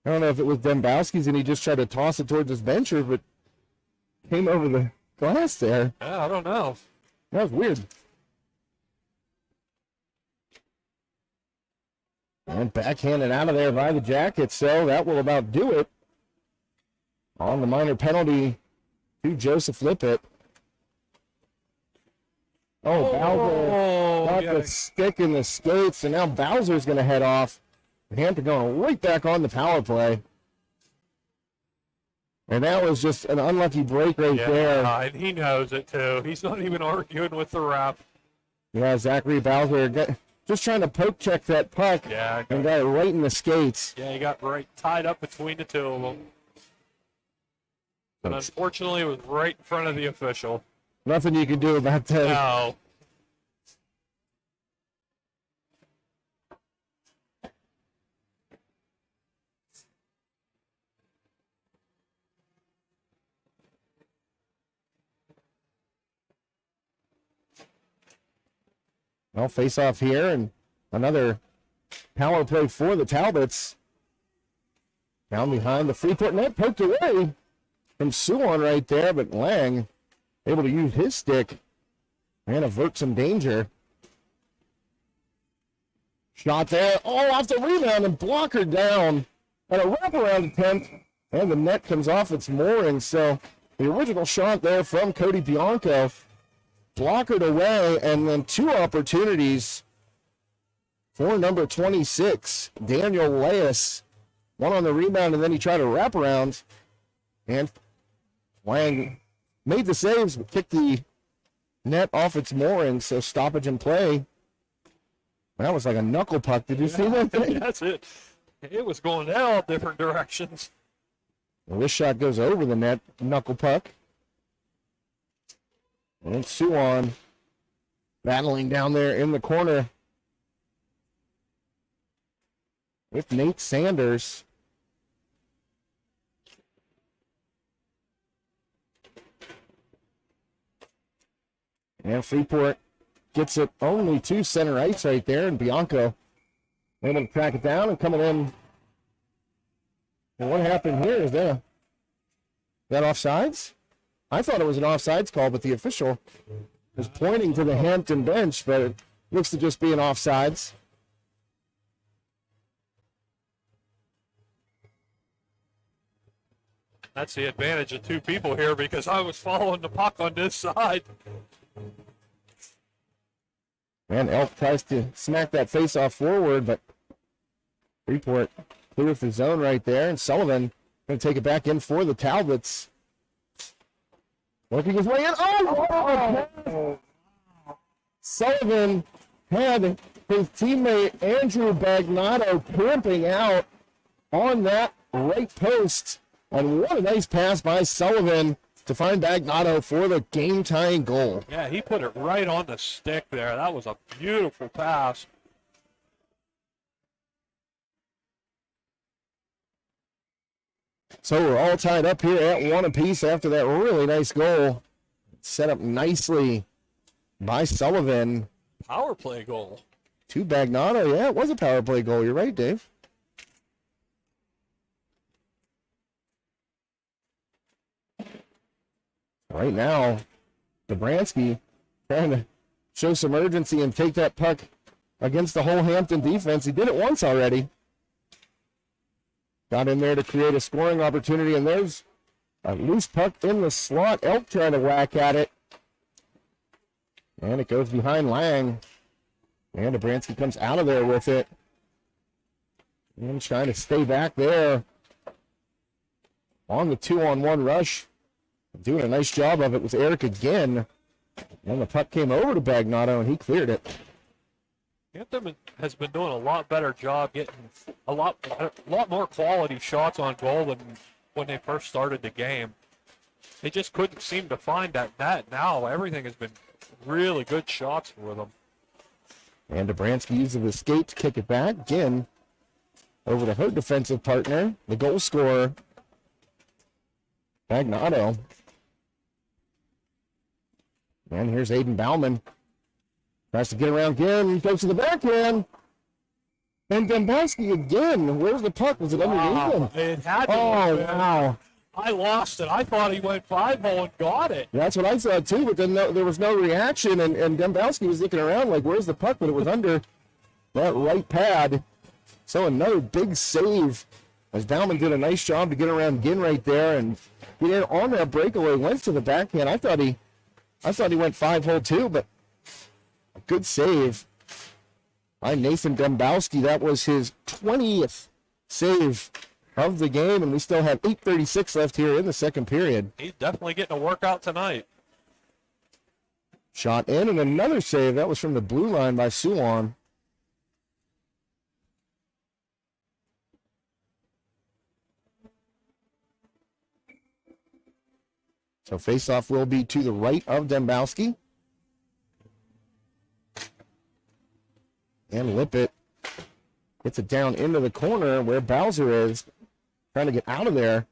don't know if it was Dembowski's and he just tried to toss it towards his bencher, but came over the glass there. Yeah, I don't know. That was weird. And backhanded out of there by the Jackets, so that will about do it. On the minor penalty to Joseph Lippett. Oh, Bowser got yeah. the stick in the skates, and now Bowser's going to head off. Hampton going right back on the power play. And that was just an unlucky break right there. And he knows it too. He's not even arguing with the ref. Yeah, Zachary Bowser just trying to poke check that puck. Yeah, and got it right in the skates. Yeah, he got right tied up between the two of them. But unfortunately, it was right in front of the official. Nothing you can do about that. No. Well, face off here, and another power play for the Talbots. Down behind the Freeport net, poked away from Suwon right there, but Lang able to use his stick and avert some danger. Shot there, off the rebound, and blocker down on a wraparound attempt, and the net comes off its mooring. So the original shot there from Cody Bianco, blockered away, and then two opportunities for number 26, Daniel Leas. One on the rebound, and then he tried to wrap around, and Lang made the saves, but kicked the net off its mooring, so stoppage in play. That was like a knuckle puck. Did you see that thing? That's it. It was going all different directions. Well, this shot goes over the net, knuckle puck. And Suwon battling down there in the corner with Nate Sanders. And Freeport gets it only to center ice right there, and Bianco able to track it down and coming in. And what happened here? Is that offsides? I thought it was an offsides call, but the official is pointing to the Hampton bench, but it looks to just be an offsides. That's the advantage of two people here, because I was following the puck on this side. And Elk tries to smack that face-off forward, but Freeport clears the zone right there, and Sullivan going to take it back in for the Talbots. Working his way in. Oh! Sullivan had his teammate Andrew Bagnato camping out on that right post. And what a nice pass by Sullivan to find Bagnato for the game-tying goal. Yeah, he put it right on the stick there. That was a beautiful pass. So we're all tied up here at one apiece after that really nice goal. Set up nicely by Sullivan. Power play goal. To Bagnato. Yeah, it was a power play goal. You're right, Dave. Right now, Dobransky trying to show some urgency and take that puck against the whole Hampton defense. He did it once already. Got in there to create a scoring opportunity, and there's a loose puck in the slot. Elk trying to whack at it. And it goes behind Lang. And Dobransky comes out of there with it. And trying to stay back there on the 2-on-1 rush. Doing a nice job of it with Eric again. And the puck came over to Bagnato, and he cleared it. Hampton has been doing a lot better job getting a lot more quality shots on goal than when they first started the game. They just couldn't seem to find that net. Now everything has been really good shots for them. And Dobransky uses the skate to kick it back. Again, over to her defensive partner, the goal scorer, Bagnato. And here's Aiden Bauman. Tries to get around again, goes to the backhand. And Dombowski again. Where's the puck? Was it underneath him? It had to Oh, have been. wow. I lost it. I thought he went 5-hole and got it. That's what I saw too, but then there was no reaction, and Dembowski was looking around like, where's the puck? But it was under that right pad. So another big save as Bauman did a nice job to get around Ginn right there and get in on that breakaway, went to the backhand. I thought he went 5-hole too, but a good save by Nathan Dembowski. That was his 20th save of the game, and we still have 8:36 left here in the second period. He's definitely getting a workout tonight. Shot in, and another save. That was from the blue line by Suwan. So faceoff will be to the right of Dembowski. And Lippett gets it down into the corner where Bowser is, trying to get out of there.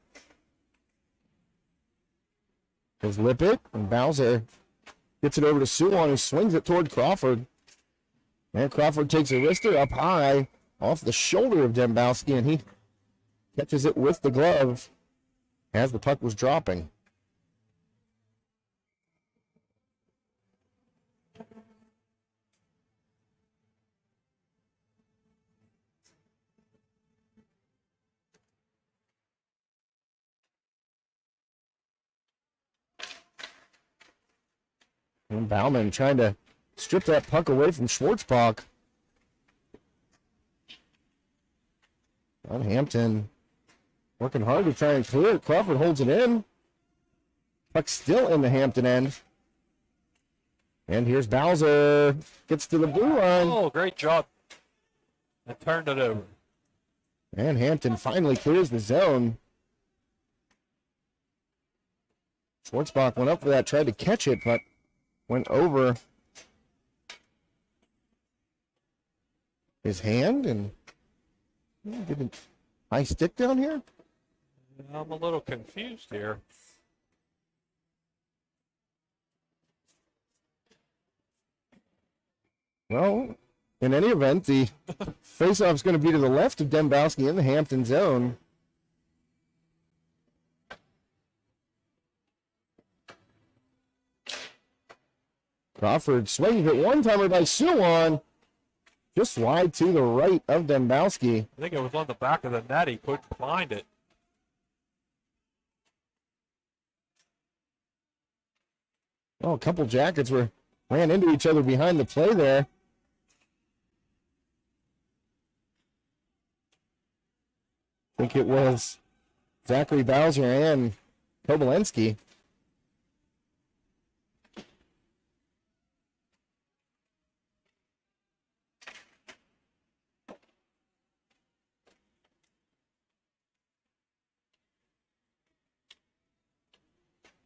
There's Lippett, and Bowser gets it over to Suwan, who swings it toward Crawford. And Crawford takes a wrister up high off the shoulder of Dembowski, and he catches it with the glove as the puck was dropping. And Bauman trying to strip that puck away from Schwartzbach. And Hampton working hard to try and clear it. Crawford holds it in. Puck still in the Hampton end. And here's Bowser. Gets to the blue line. Oh, great job. And turned it over. And Hampton finally clears the zone. Schwartzbach went up for that, tried to catch it, but went over his hand and did a high stick down here. I'm a little confused here. Well, in any event, the faceoff is going to be to the left of Dembowski in the Hampton zone. Crawford swings it one-timer by Suwan, just wide to the right of Dembowski. I think it was on the back of the net. He couldn't find it. Oh, a couple Jackets ran into each other behind the play there. I think it was Zachary Bowser and Kobolensky.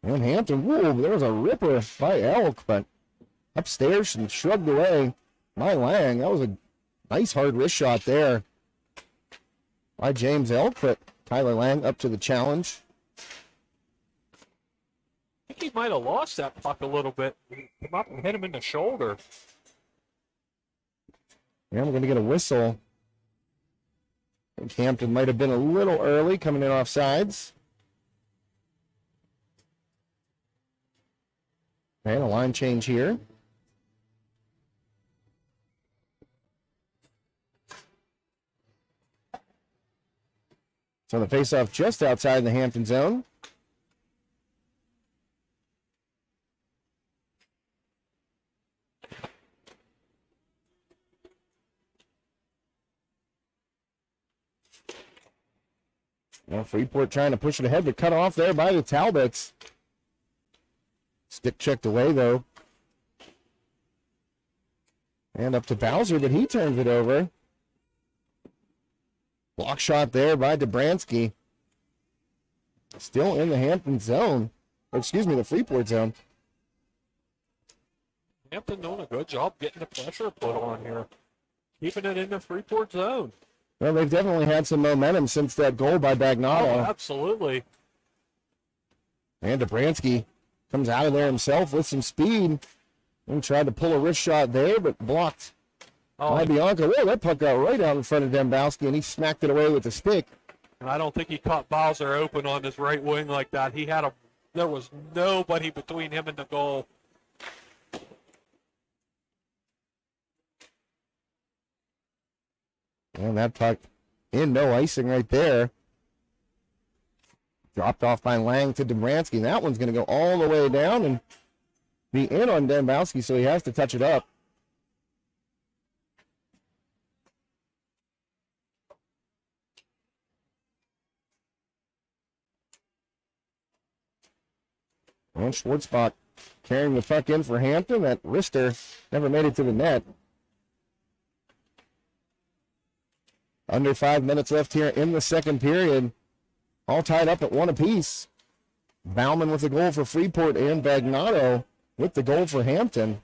And Hampton, whoa, there was a ripper by Elk, but upstairs and shrugged away by Lang. That was a nice hard wrist shot there by James Elk, but Tyler Lang up to the challenge. I think he might have lost that puck a little bit. Come up and hit him in the shoulder. Yeah, we're going to get a whistle. I think Hampton might have been a little early coming in off sides. And a line change here. So the faceoff just outside the Hampton zone. Well, Freeport trying to push it ahead, but cut off there by the Talbots. Stick checked away, though. And up to Bowser, but he turns it over. Block shot there by Dobransky. Still in the Hampton zone. Excuse me, the Freeport zone. Hampton doing a good job getting the pressure put on here. Keeping it in the Freeport zone. Well, they've definitely had some momentum since that goal by Oh, Bagnano. absolutely. And Dobransky comes out of there himself with some speed. And tried to pull a wrist shot there, but blocked by Bianca. Whoa, that puck got right out in front of Dembowski, and he smacked it away with the stick. And I don't think he caught Bowser open on his right wing like that. There was nobody between him and the goal. And that puck in, no icing right there. Dropped off by Lang to Dobransky. That one's going to go all the way down and be in on Dembowski, so he has to touch it up. And Schwartzbach carrying the puck in for Hampton. That wrister never made it to the net. Under 5 minutes left here in the second period. All tied up at 1 apiece. Bauman with the goal for Freeport and Bagnotto with the goal for Hampton.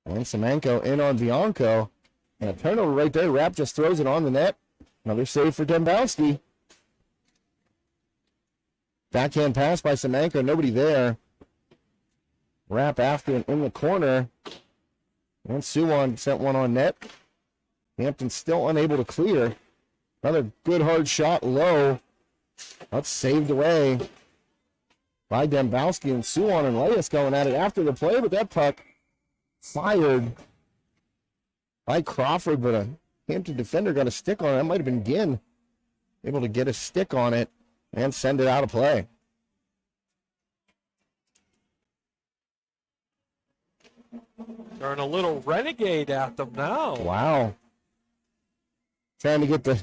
And Semenko in on Bianco. And a turnover right there. Rapp just throws it on the net. Another save for Dembowski. Backhand pass by Semenko. Nobody there. Rapp after it in the corner. And Suwon sent one on net. Hampton still unable to clear. Another good hard shot low. That's saved away by Dembowski, and Suwon and Leas going at it after the play, but that puck fired by Crawford, but a Hampton defender got a stick on it. That might have been Ginn able to get a stick on it and send it out of play. Throwing a little renegade at them now. Wow. Trying to get the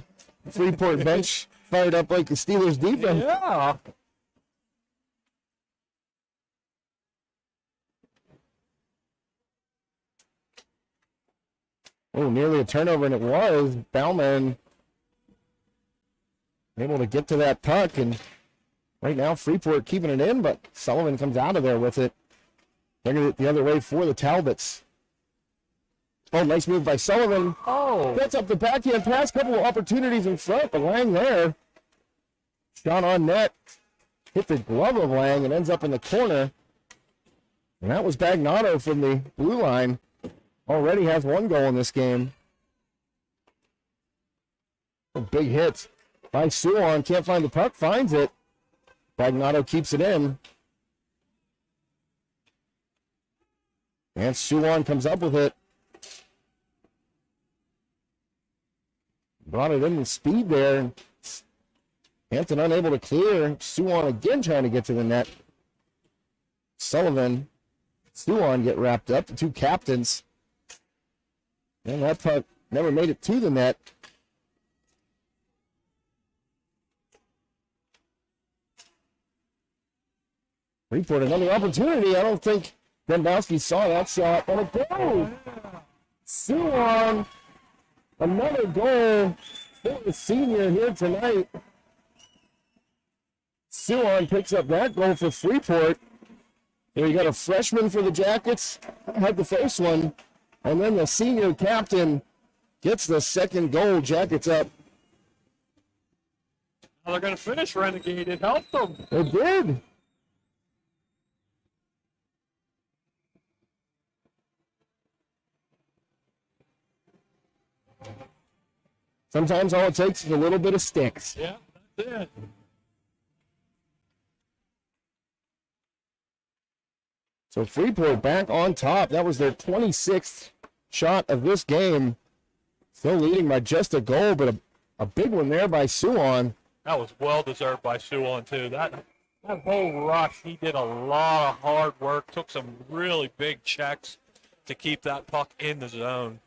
Freeport bench fired up like the Steelers defense. Yeah. Oh, nearly a turnover, and it was. Bauman able to get to that puck, and right now Freeport keeping it in, but Sullivan comes out of there with it. Bringing it the other way for the Talbots. Oh, nice move by Sullivan. Oh. Gets up the backhand pass. Couple of opportunities in front, but Lang there. Shot on net. Hit the glove of Lang and ends up in the corner. And that was Bagnotto from the blue line. Already has 1 goal in this game. A big hit by Suwon. Can't find the puck. Finds it. Bagnotto keeps it in. And Suwon comes up with it. Brought it in with speed there. Hampton unable to clear. Suwon again trying to get to the net. Sullivan, Suwon get wrapped up. The two captains. And that puck never made it to the net. Freeport, another opportunity. I don't think Dembowski saw that shot. And it goes. Suwon, another goal for the senior here tonight. Suwon picks up that goal for Freeport. Here you got a freshman for the Jackets, had the first one, and then the senior captain gets the second goal. Jackets up. Now they're going to finish Renegade. It helped them. It did. Sometimes all it takes is a little bit of sticks. Yeah, that's it. So Freeport back on top. That was their 26th shot of this game. Still leading by just a goal, but a big one there by Suwon. That was well deserved by Suwon too. That whole rush, he did a lot of hard work, took some really big checks to keep that puck in the zone.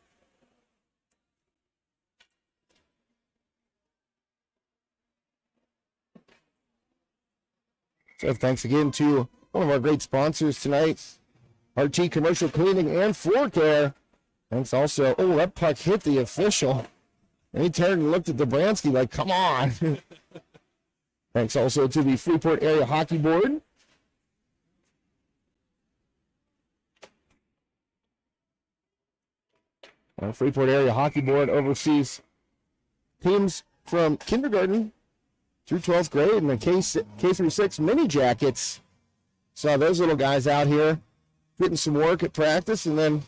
So thanks again to one of our great sponsors tonight, RT Commercial Cleaning and Floor Care. Thanks also, oh, that puck hit the official. And he turned and looked at Dobransky like, come on. Thanks also to the Freeport Area Hockey Board. Our Freeport Area Hockey Board oversees teams from kindergarten through 12th grade and the K through 6 mini jackets. Saw those little guys out here getting some work at practice and then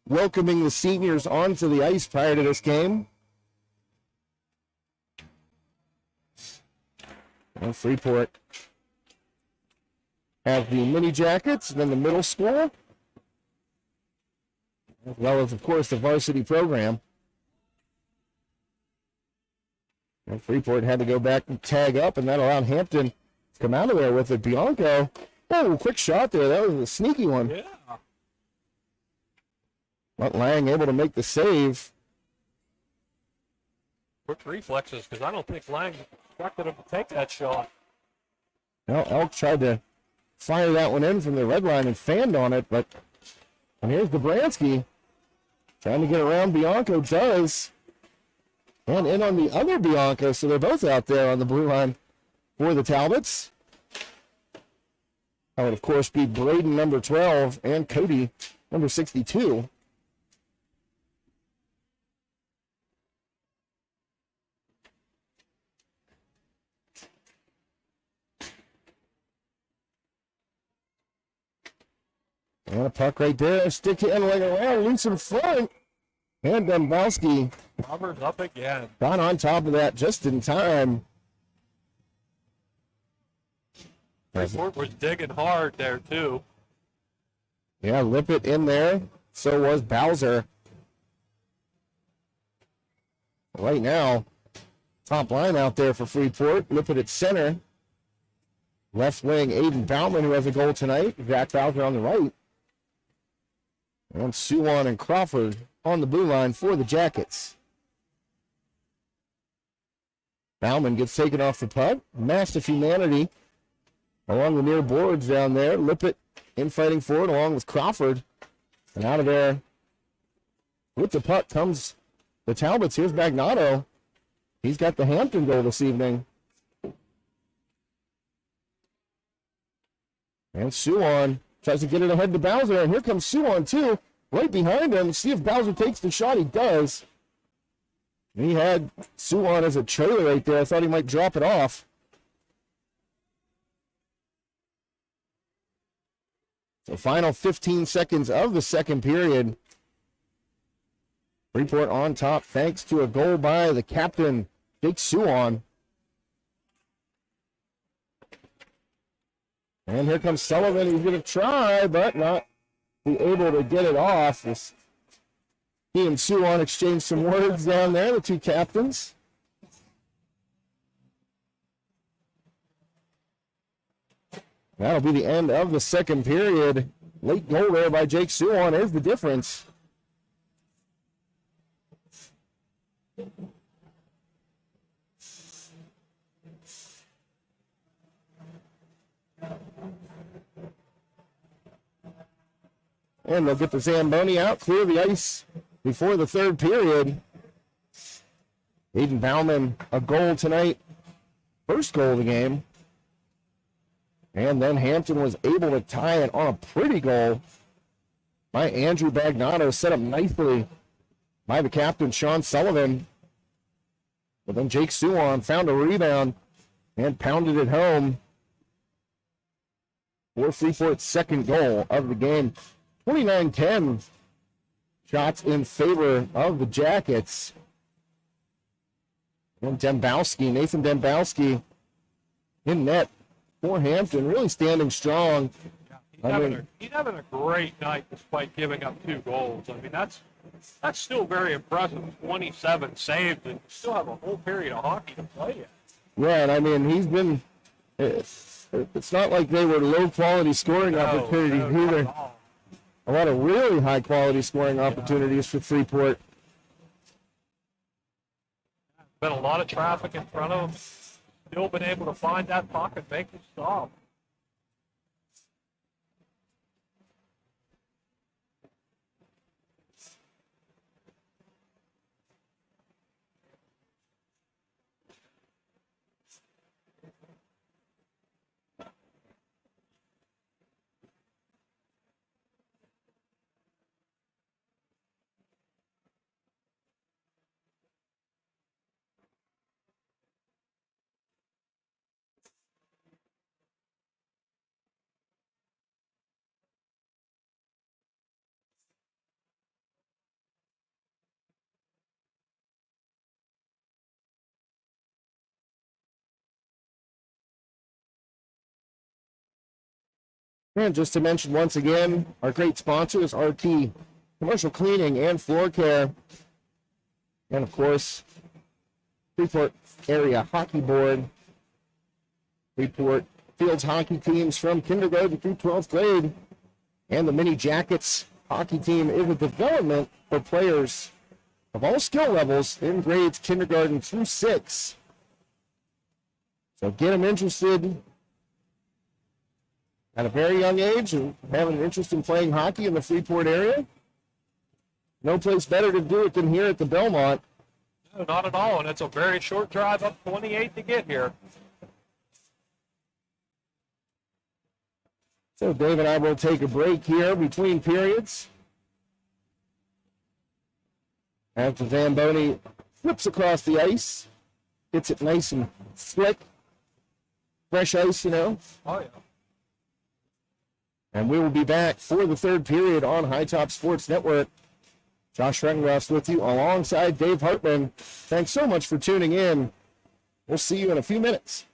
welcoming the seniors onto the ice prior to this game. And Freeport have the mini jackets and then the middle school, as well as, of course, the varsity program. And Freeport had to go back and tag up, and that allowed Hampton to come out of there with it. Bianco, oh, quick shot there. That was a sneaky one. Yeah. But Lang able to make the save. Quick reflexes, because I don't think Lang expected him to take that shot. Well, Elk tried to fire that one in from the red line and fanned on it, but and here's Dobransky trying to get around Bianco, does. And in on the other Bianco, so they're both out there on the blue line for the Talbots. That would, of course, be Braden, number 12, and Cody, number 62. And a puck right there, stick handling around, loose in front. And Dembowski Roberts up again. got on top of that just in time. Freeport was digging hard there, too. Yeah, Lippett in there. So was Bowser. Right now, top line out there for Freeport. Lippett at center. Left wing, Aiden Bauman, who has a goal tonight. Jack Bowser on the right. And Suwan and Crawford on the blue line for the Jackets. Bauman gets taken off the puck. Mass of humanity along the near boards down there. Lippett in fighting for it along with Crawford. And out of there with the puck comes the Talbots. Here's Magnato. He's got the Hampton goal this evening. And Suwan tries to get it ahead to Bowser. And here comes Suwan too. Right behind him. See if Bowser takes the shot. He does. He had Suwan as a trailer right there. I thought he might drop it off. So final 15 seconds of the second period. Freeport on top thanks to a goal by the captain, Jake Suwan. And here comes Sullivan. He's going to try, but not be able to get it off. He and Suwan exchanged some words down there, the two captains. That'll be the end of the second period. Late goal there by Jake Suwan is the difference. And they'll get the Zamboni out, clear the ice before the third period. Aiden Bauman, a goal tonight. First goal of the game. And then Hampton was able to tie it on a pretty goal by Andrew Bagnato, set up nicely by the captain, Sean Sullivan. But then Jake Suwan found a rebound and pounded it home for Freeport's second goal of the game. 29-10 shots in favor of the Jackets. And Dembowski, Nathan Dembowski in net for Hampton, really standing strong. He's having a great night despite giving up 2 goals. I mean, that's still very impressive. 27 saved and still have a whole period of hockey to play in. Yeah, and I mean, he's been, it's not like they were low-quality scoring opportunities either. A lot of really high-quality scoring opportunities for Freeport. Been a lot of traffic in front of him. Still been able to find that puck and make it stop. And just to mention once again, our great sponsors, RT Commercial Cleaning and Floor Care. And of course, Freeport Area Hockey Board. Freeport fields hockey teams from kindergarten through 12th grade. And the Mini Jackets hockey team is a development for players of all skill levels in grades kindergarten through 6. So get them interested at a very young age and having an interest in playing hockey in the Freeport area. No place better to do it than here at the Belmont. No, not at all, and it's a very short drive up 28 to get here. So Dave and I will take a break here between periods. As the Zamboni flips across the ice, gets it nice and slick. Fresh ice, you know. Oh, yeah. And we will be back for the third period on High Top Sports Network. Josh Rengross with you alongside Dave Hartman. Thanks so much for tuning in. We'll see you in a few minutes.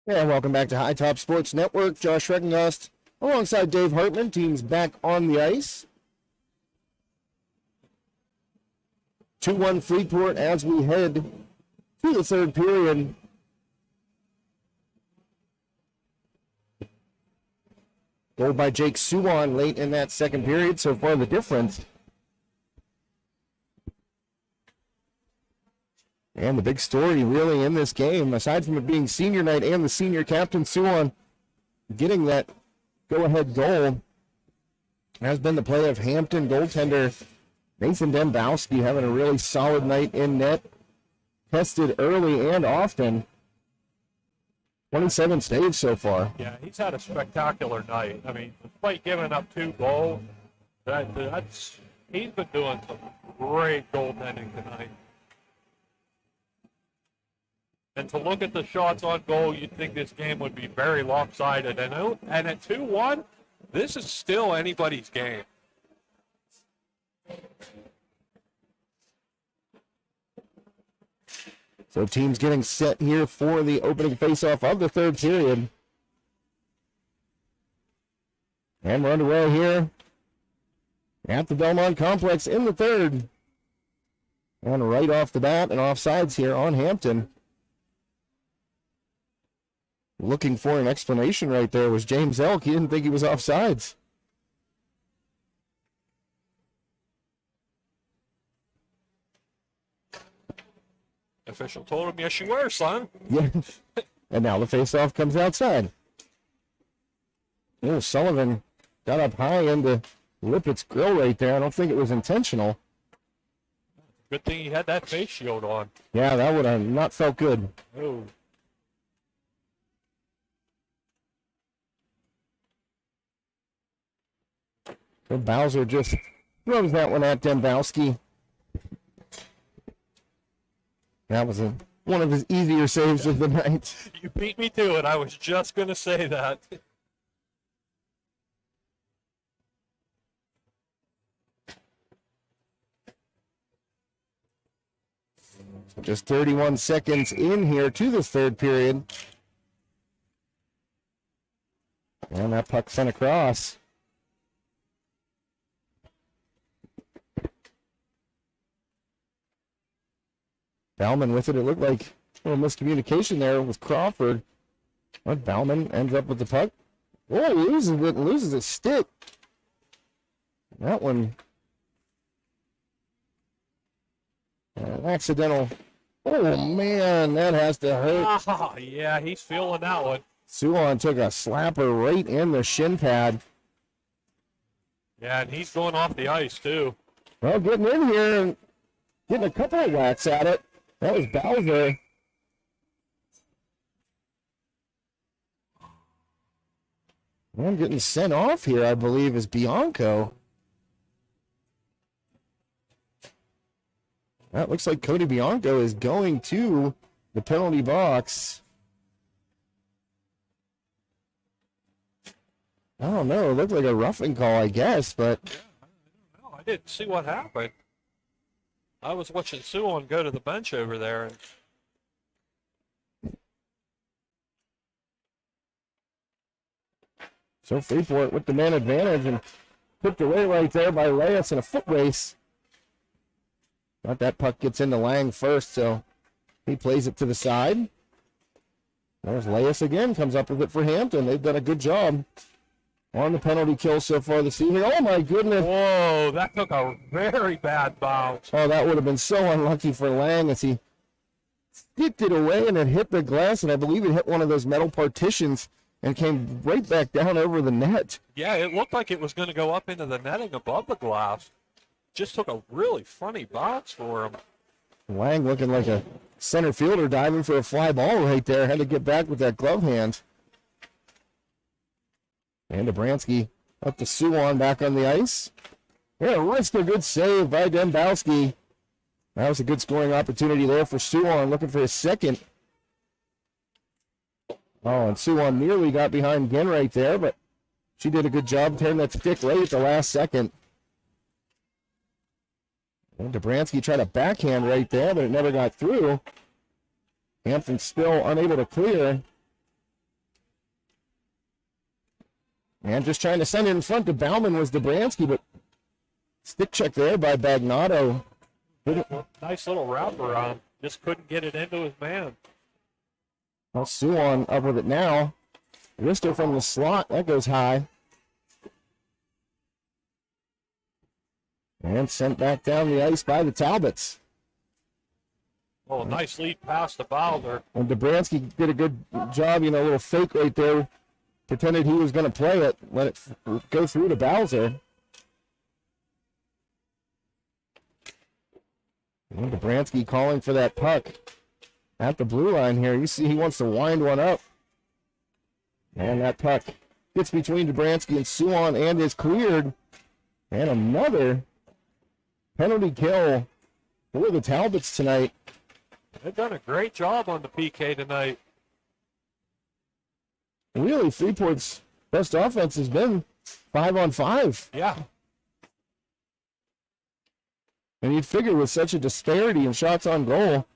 And welcome back to High Top Sports Network. Josh Reckengost alongside Dave Hartman. Teams back on the ice. 2-1 Freeport as we head to the third period. Goal by Jake Suwan late in that second period. So far the difference. And the big story really in this game, aside from it being senior night and the senior captain Suwan getting that go-ahead goal, has been the play of Hampton goaltender Nathan Dembowski having a really solid night in net. Tested early and often. 27 saves so far. Yeah, he's had a spectacular night. I mean, despite giving up 2 goals, he's been doing some great goaltending tonight. And to look at the shots on goal, you'd think this game would be very lopsided. And at 2-1, this is still anybody's game. So teams getting set here for the opening faceoff of the third period. And we're underway here at the Belmont Complex in the third. And right off the bat, and offsides here on Hampton. Looking for an explanation right there was James Elk. He didn't think he was offsides. Official told him, yes, you were, son. Yeah. And now the faceoff comes outside. Oh, Sullivan got up high into Lippett's grill right there. I don't think it was intentional. Good thing he had that face shield on. Yeah, that would have not felt good. Oh. So Bowser just throws that one at Dembowski. That was one of his easier saves of the night. You beat me to it. I was just going to say that. Just 31 seconds in here to this third period. And that puck sent across. Bauman with it. It looked like a little miscommunication there with Crawford. But Bauman ends up with the puck. Oh, loses it and loses his stick. That one. Accidental. Oh, man, that has to hurt. Ah, yeah, he's feeling that one. Suwan took a slapper right in the shin pad. Yeah, and he's going off the ice, too. Well, getting in here and getting a couple of whacks at it. That was Bowser. One getting sent off here, I believe, is Bianco. That looks like Cody Bianco is going to the penalty box. I don't know. It looked like a roughing call, I guess, but... Yeah, I don't know. I didn't see what happened. I was watching Suwan go to the bench over there. And so Freeport with the man advantage and tipped away right there by Reyes in a foot race. But that puck gets into Lang first, so he plays it to the side. There's Reyes again, comes up with it for Hampton. They've done a good job on the penalty kill so far this evening. Oh, my goodness. whoa, that took a very bad bounce. Oh, that would have been so unlucky for Lang as he sticked it away and it hit the glass, and I believe it hit one of those metal partitions and came right back down over the net. Yeah, it looked like it was going to go up into the netting above the glass. Just took a really funny bounce for him. Lang looking like a center fielder diving for a fly ball right there. Had to get back with that glove hand. And Dobransky up to Suwan back on the ice. Yeah, risked a good save by Dembowski. That was a good scoring opportunity there for Suwan, looking for his second. Oh, and Suwan nearly got behind Ginn right there, but she did a good job turning that stick right at the last second. And Dobransky tried a backhand right there, but it never got through. Hampton still unable to clear. And just trying to send it in front to Bauman was Dobransky, but stick check there by Bagnato. Nice little wraparound. Just couldn't get it into his man. Well, Suwon up with it now. Wrister from the slot. That goes high. And sent back down the ice by the Talbots. Oh, nice lead pass to Bowser. And Dobransky did a good job, a little fake right there. Pretended he was going to play it. Let it go through to Bowser. And Dobransky calling for that puck at the blue line here. You see he wants to wind one up. And that puck gets between Dobransky and Suwon and is cleared. And another penalty kill for the Talbots tonight. They've done a great job on the PK tonight. Really, Freeport's best offense has been 5-on-5. Yeah. And you'd figure with such a disparity in shots on goal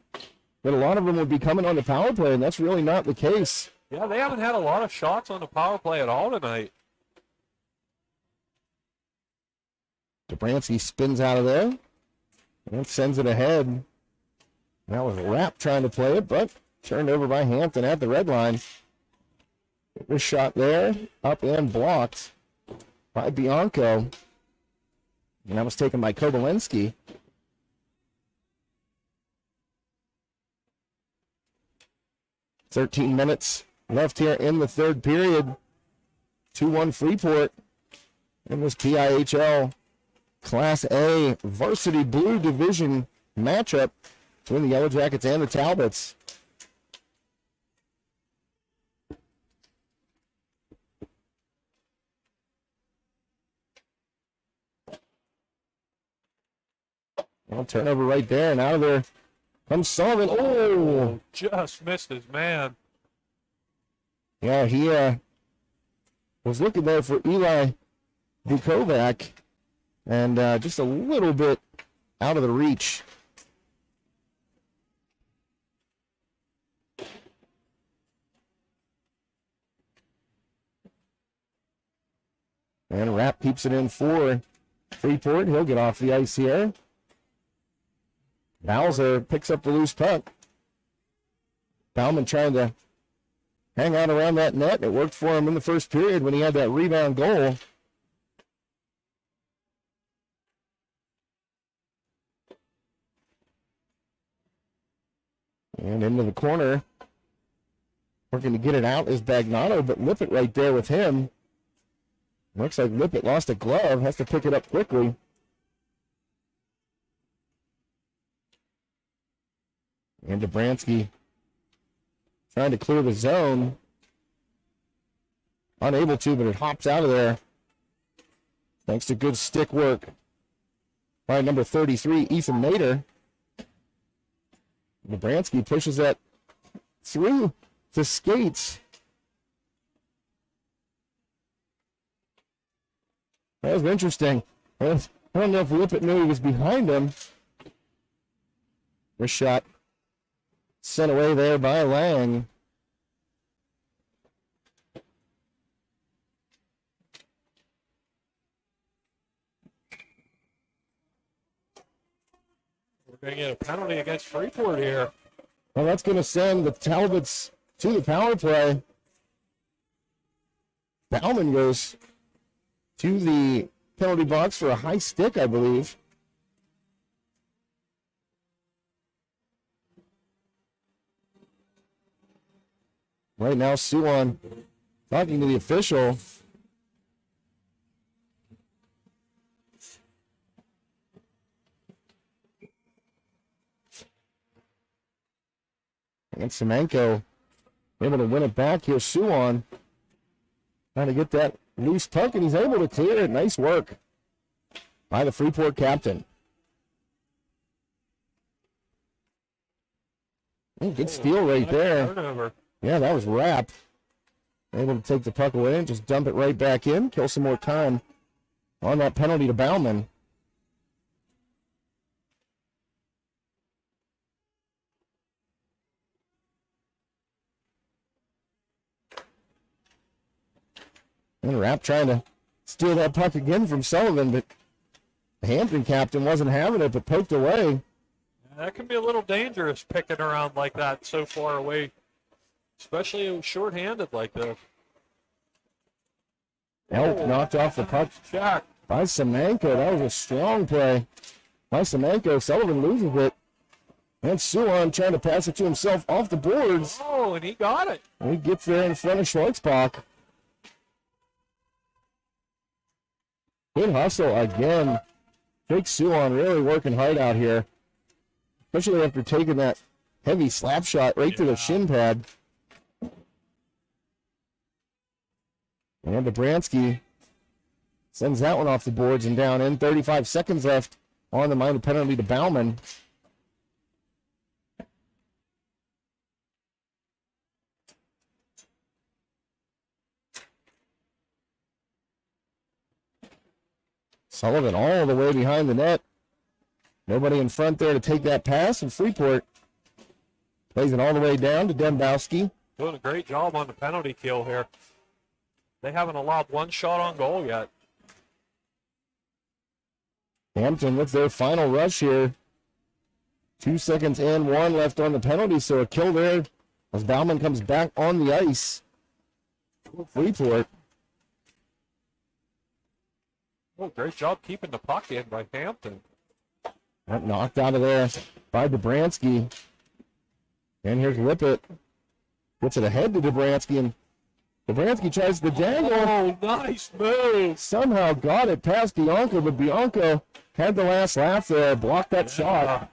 that a lot of them would be coming on the power play, and that's really not the case. Yeah, they haven't had a lot of shots on the power play at all tonight. Dobransky spins out of there and sends it ahead. That was Rapp trying to play it, but turned over by Hampton at the red line. This shot there, up and blocked by Bianco. And that was taken by Kobalinski. "13 minutes left here in the third period. 2-1 Freeport in this PIHL Class A Varsity Blue Division matchup between the Yellowjackets and the Talbots. Well, turnover right there, and out of there comes Sullivan. Oh! Just missed his man. Yeah, he was looking there for Eli Vukovac, and just a little bit out of the reach. And Rapp keeps it in for Freeport. He'll get off the ice here. Bowser picks up the loose puck. Bauman trying to hang out around that net. It worked for him in the first period when he had that rebound goal. And into the corner. Working to get it out is Bagnato, but Lippett right there with him. Looks like Lippett lost a glove. Has to pick it up quickly. And Dobransky trying to clear the zone. Unable to, but it hops out of there. Thanks to good stick work by number 33, Ethan Nader. Dobransky pushes that through the skates. That was interesting. I don't know if Lippett knew he was behind him. The shot sent away there by Lang. We're going to get a penalty against Freeport here. Well, that's going to send the Talbots to the power play. Bauman goes to the penalty box for a high stick, I believe. Right now, Suwon talking to the official. And Semenko able to win it back here. Suwon trying to get that loose puck, and he's able to clear it. Nice work by the Freeport captain. Oh, good steal right there. Turnover. Yeah, that was Rapp. Able to take the puck away and just dump it right back in. Kill some more time on that penalty to Bauman. And Rapp trying to steal that puck again from Sullivan, but the Hampton captain wasn't having it, but poked away. That can be a little dangerous picking around like that so far away, especially short-handed like this. Elk knocked off the puck Jack. by Semenko. That was a strong play by Semenko. Sullivan loses it. And Suon trying to pass it to himself off the boards. Oh, and he got it. And he gets there in front of Schwartzbach. Good hustle again. Jake Suon really working hard out here, especially after taking that heavy slap shot right to the shin pad. And Dobransky sends that one off the boards and down in. 35 seconds left on the minor penalty to Bauman. Sullivan all the way behind the net. Nobody in front there to take that pass, and Freeport plays it all the way down to Dembowski. Doing a great job on the penalty kill here. They haven't allowed one shot on goal yet. Hampton with their final rush here. 2 seconds and 1 left on the penalty, so a kill there as Bauman comes back on the ice. Freeport. Oh, great job keeping the puck in by Hampton. That knocked out of there by Dobransky. And here's Lippett. Gets it ahead to Dobransky, and Dobransky tries the dangle. Oh, nice move. Somehow got it past Bianco, but Bianco had the last laugh there, blocked that shot.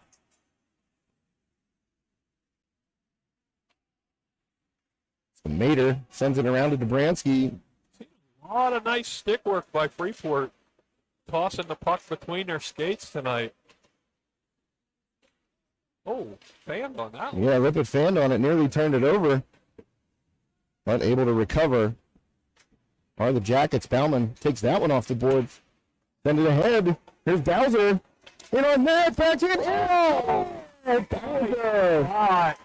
So Mater sends it around to Dobransky. A lot of nice stick work by Freeport, tossing the puck between their skates tonight. Oh, fanned on that one. Yeah, Lippett fanned on it, nearly turned it over, but able to recover. Are the Jackets. Bauman takes that one off the board. Send it ahead. Here's Bowser. In on net, back in. Oh, Bowser.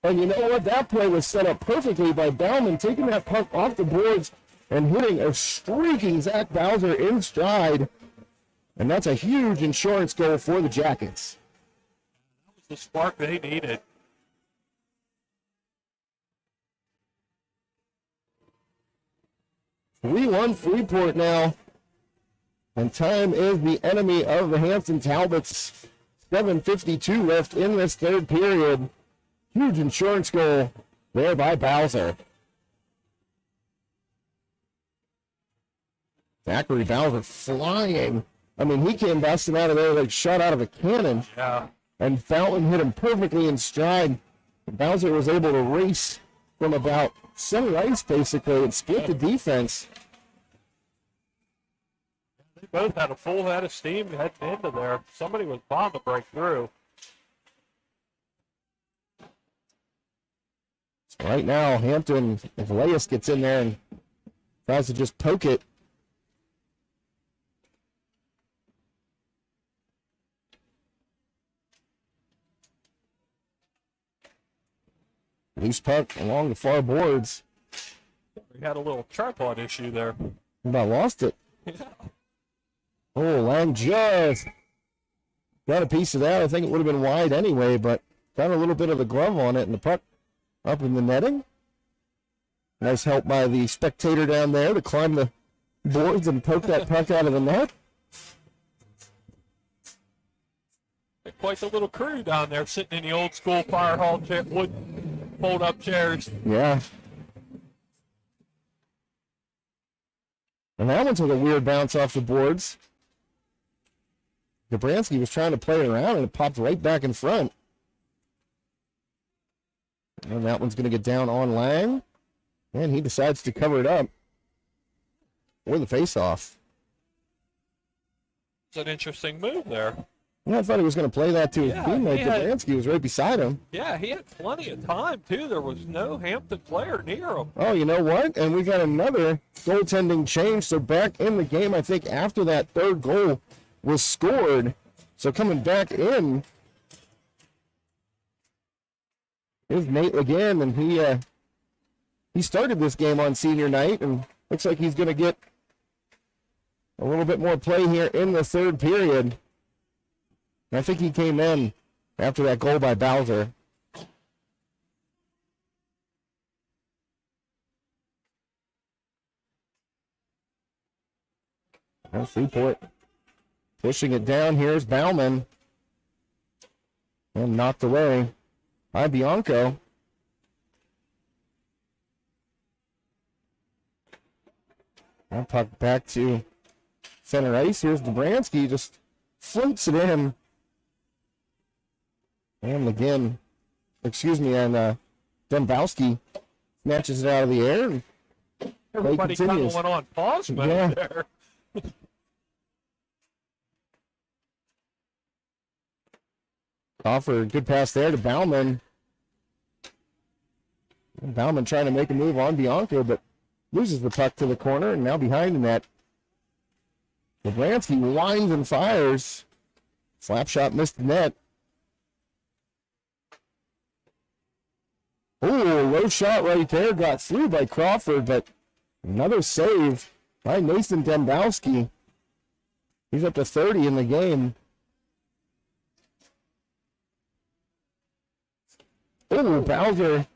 And you know what? That play was set up perfectly by Bauman, taking that puck off the boards and hitting a streaking Zach Bowser in stride. And that's a huge insurance goal for the Jackets. That was the spark they needed. We won Freeport now. And time is the enemy of the Hampton Talbots. 7:52 left in this third period. Huge insurance goal there by Bowser. Zachary Bowser flying. I mean, he came busting out of there like shot out of a cannon. Yeah. And Fountain hit him perfectly in stride. Bowser was able to race from about center ice, basically, and split the defense. They both had a full head of steam heading into there. Somebody was bound to break through. Right now, Hampton, if Leas gets in there and tries to just poke it. Loose puck along the far boards. We had a little tripod issue there. About lost it. Yeah. Oh, Lang just got a piece of that. I think it would have been wide anyway, but got a little bit of the glove on it, and the puck up in the netting. Nice help by the spectator down there to climb the boards and poke that puck out of the net. Quite the little crew down there sitting in the old school fire hall wood fold-up chairs. Yeah. And that one took a weird bounce off the boards. Dobransky was trying to play it around, and it popped right back in front. And that one's going to get down on Lang. And he decides to cover it up for the face-off. It's an interesting move there. Yeah, I thought he was going to play that to his teammate. Dobransky was right beside him. Yeah, he had plenty of time, too. There was no Hampton player near him. Oh, you know what? And we got another goaltending change. So back in the game, I think after that third goal was scored. So coming back in is Nate Ligon, and he started this game on senior night and Looks like he's going to get a little bit more play here in the third period. And I think he came in after that goal by Bowser. And Freeport pushing it down. Here's Bauman. And knocked away by Bianco. And puck back to center ice. Here's Dobransky. Just floats it in. And again, and Dembowski snatches it out of the air. And everybody kind of went on pause mode there. Offer, good pass there to Bauman. And Bauman trying to make a move on Bianco, but loses the puck to the corner, and now behind the net. Dobransky winds and fires. Slap shot missed the net. Oh, low shot right there. Got through by Crawford, but another save by Nathan Dembowski. He's up to 30 in the game. Oh, Bowser.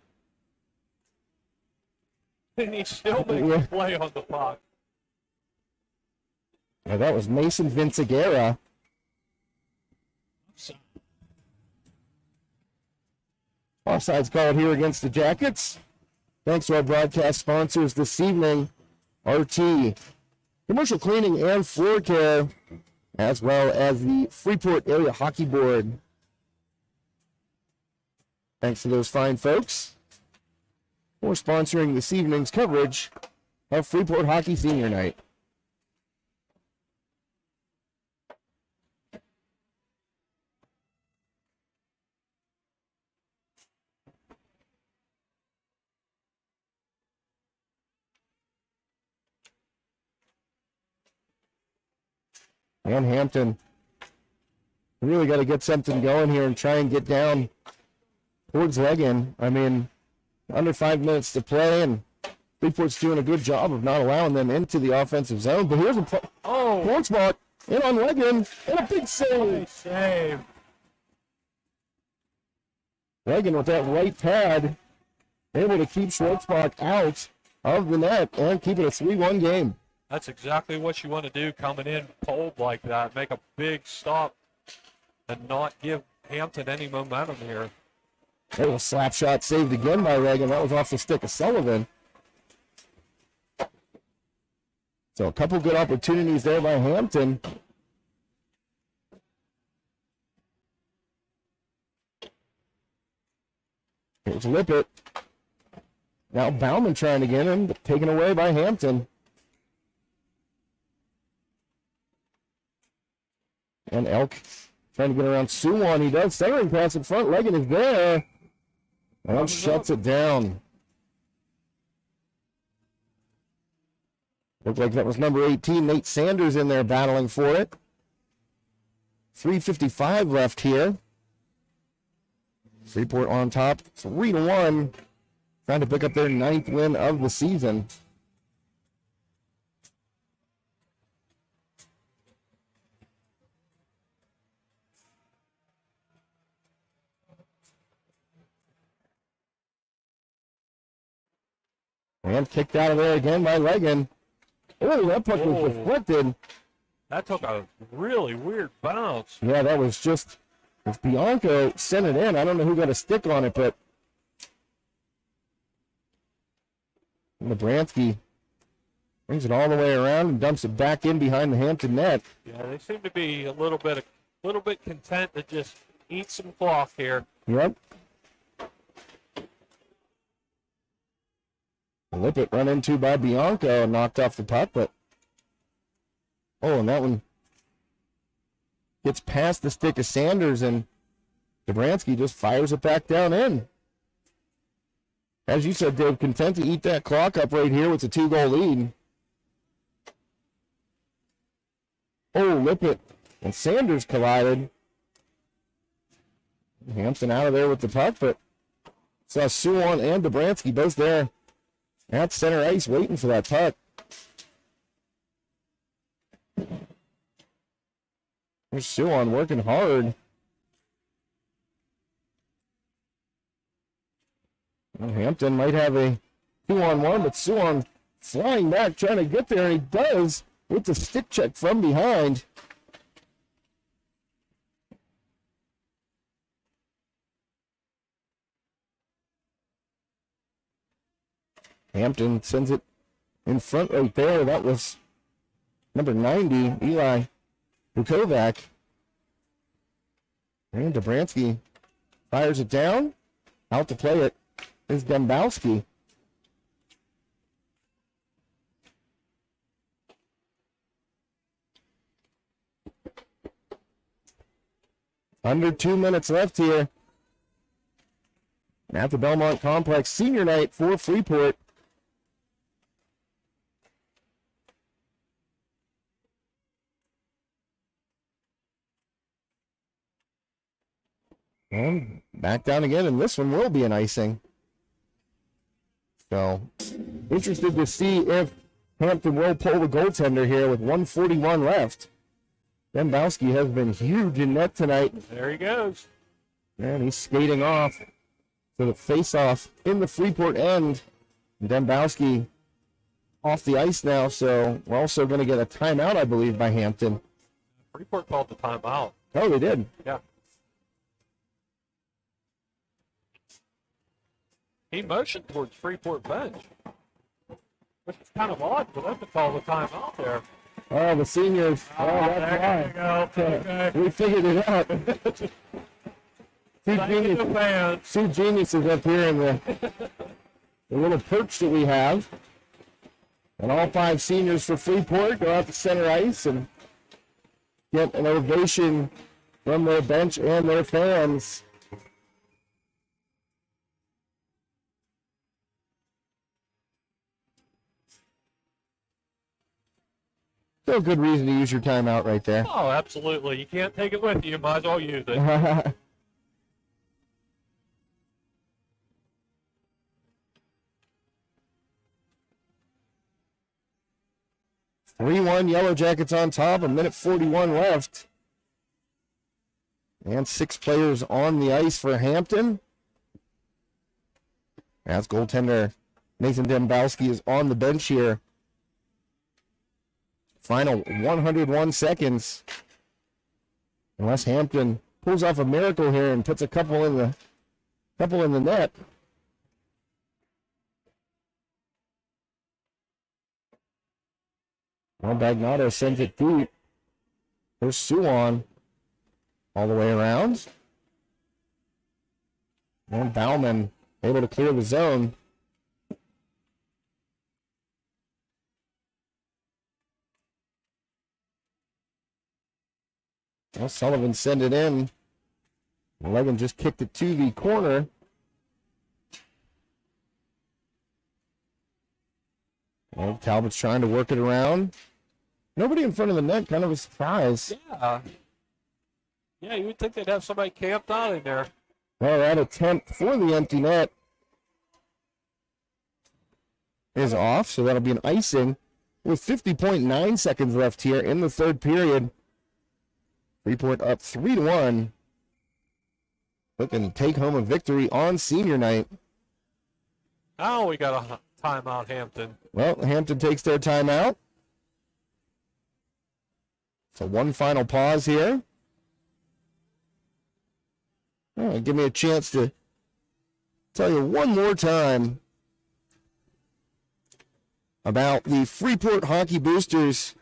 And he's still making a play on the puck. Yeah, that was Mason Vinciguerra. Offside's called here against the Jackets. Thanks to our broadcast sponsors this evening, RT, Commercial Cleaning and Floor Care, as well as the Freeport Area Hockey Board. Thanks to those fine folks for sponsoring this evening's coverage of Freeport Hockey Senior Night. And Hampton really got to get something going here and try and get down towards Legan. I mean, under 5 minutes to play, and Freeport's doing a good job of not allowing them into the offensive zone. But here's a Schwartzbach in on Legan, and a big save. Legan with that right pad, able to keep Schwartzbach out of the net and keep it a 3-1 game. That's exactly what you want to do coming in cold like that. Make a big stop and not give Hampton any momentum here. There was a slap shot saved again by Reagan. That was off the stick of Sullivan. So a couple good opportunities there by Hampton. Here's Lippett. Now Bauman trying to get him, but taken away by Hampton. And Elk trying to get around Suwon. He does. Centering pass in front. Legan is there. And shuts it down. Looked like that was number 18, Nate Sanders, in there battling for it. 3:55 left here. Freeport on top, 3-1. Trying to pick up their 9th win of the season. And kicked out of there again by Legan. Oh, that puck was deflected. That took a really weird bounce. Yeah, that was just, if Bianco sent it in, I don't know who got a stick on it, but Dobransky brings it all the way around and dumps it back in behind the Hampton net. Yeah, they seem to be a little bit content to just eat some cloth here. Yep. Lippett run into by Bianco and knocked off the puck, but and that one gets past the stick of Sanders, and Dobransky just fires it back down in. As you said, Dave, content to eat that clock up right here with a 2-goal lead. Lippett and Sanders collided. Hampton out of there with the puck, but saw Suwon and Dobransky both there at center ice waiting for that puck. There's Suon working hard. Well, Hampton might have a 2-on-1, but Suon flying back, trying to get there, and he does with the stick check from behind. Hampton sends it in front right there. That was number 90, Eli Bukovac. And Dobransky fires it down. Out to play it is Dembowski. Under 2 minutes left here at the Belmont Complex. Senior night for Freeport. And back down again, and this one will be an icing. So, interested to see if Hampton will pull the goaltender here with 1:41 left. Dembowski has been huge in net tonight. There he goes. And he's skating off to the face-off in the Freeport end. Dembowski off the ice now, so we're also going to get a timeout, I believe, by Hampton. Freeport called the timeout. Oh, they did. Yeah. He motioned towards Freeport bench, which is kind of odd for them to call the timeout there. Oh, the seniors. Oh, that's why. We figured it out. Two geniuses up here in the little perch that we have. And all 5 seniors for Freeport go out to center ice and get an ovation from their bench and their fans. Still a good reason to use your timeout right there. Oh, absolutely. You can't take it with you. You might as well use it. 3-1 Yellowjackets on top, 1:41 left. And 6 players on the ice for Hampton. As goaltender Nathan Dembowski is on the bench here. Final 101 seconds. Unless Hampton pulls off a miracle here and puts a couple in the net. Well, Bagnato sends it deep. There's Suon all the way around. And Bauman able to clear the zone. Well, Sullivan sent it in. Legan just kicked it to the corner. Well, Talbot's trying to work it around. Nobody in front of the net, kind of a surprise. Yeah. Yeah, you would think they'd have somebody camped out in there. Well, that attempt for the empty net is off, so that'll be an icing with 50.9 seconds left here in the third period. Freeport up 3-1. Looking to take home a victory on senior night. Oh, we got a timeout, Hampton. Well, Hampton takes their timeout. So one final pause here. Give me a chance to tell you one more time about the Freeport Hockey Boosters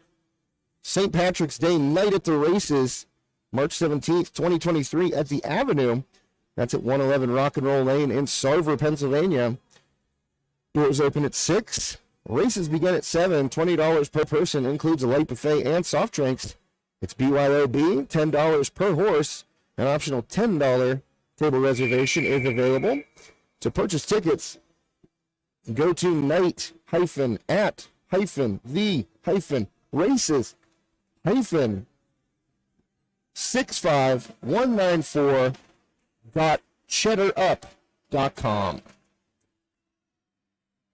St. Patrick's Day Night at the Races, March 17th, 2023 at the Avenue. That's at 111 Rock and Roll Lane in Sarver, Pennsylvania. Doors open at 6. Races begin at 7. $20 per person, includes a light buffet and soft drinks. It's BYOB, $10 per horse. An optional $10 table reservation is available. To purchase tickets, go to night-the-races-65194.cheddarup.com.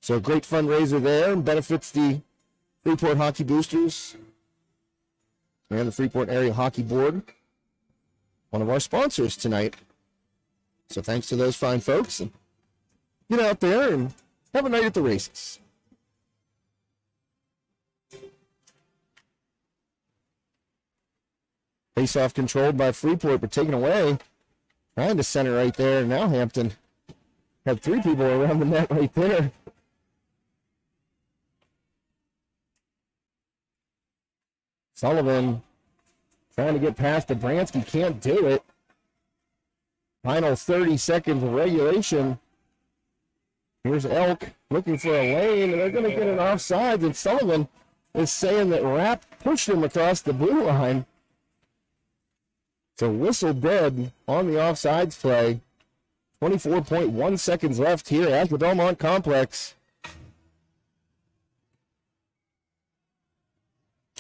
So a great fundraiser there and benefits the Freeport Hockey Boosters and the Freeport Area Hockey Board, one of our sponsors tonight. So thanks to those fine folks. And get out there and have a night at the races. Face-off controlled by Freeport, but taken away. Trying to center right there. Now Hampton had 3 people around the net right there. Sullivan trying to get past Dobransky, can't do it. Final 30 seconds of regulation. Here's Elk looking for a lane, and they're going to get an offside, and Sullivan is saying that Rapp pushed him across the blue line. So whistle dead on the offsides play. 24.1 seconds left here at the Belmont Complex.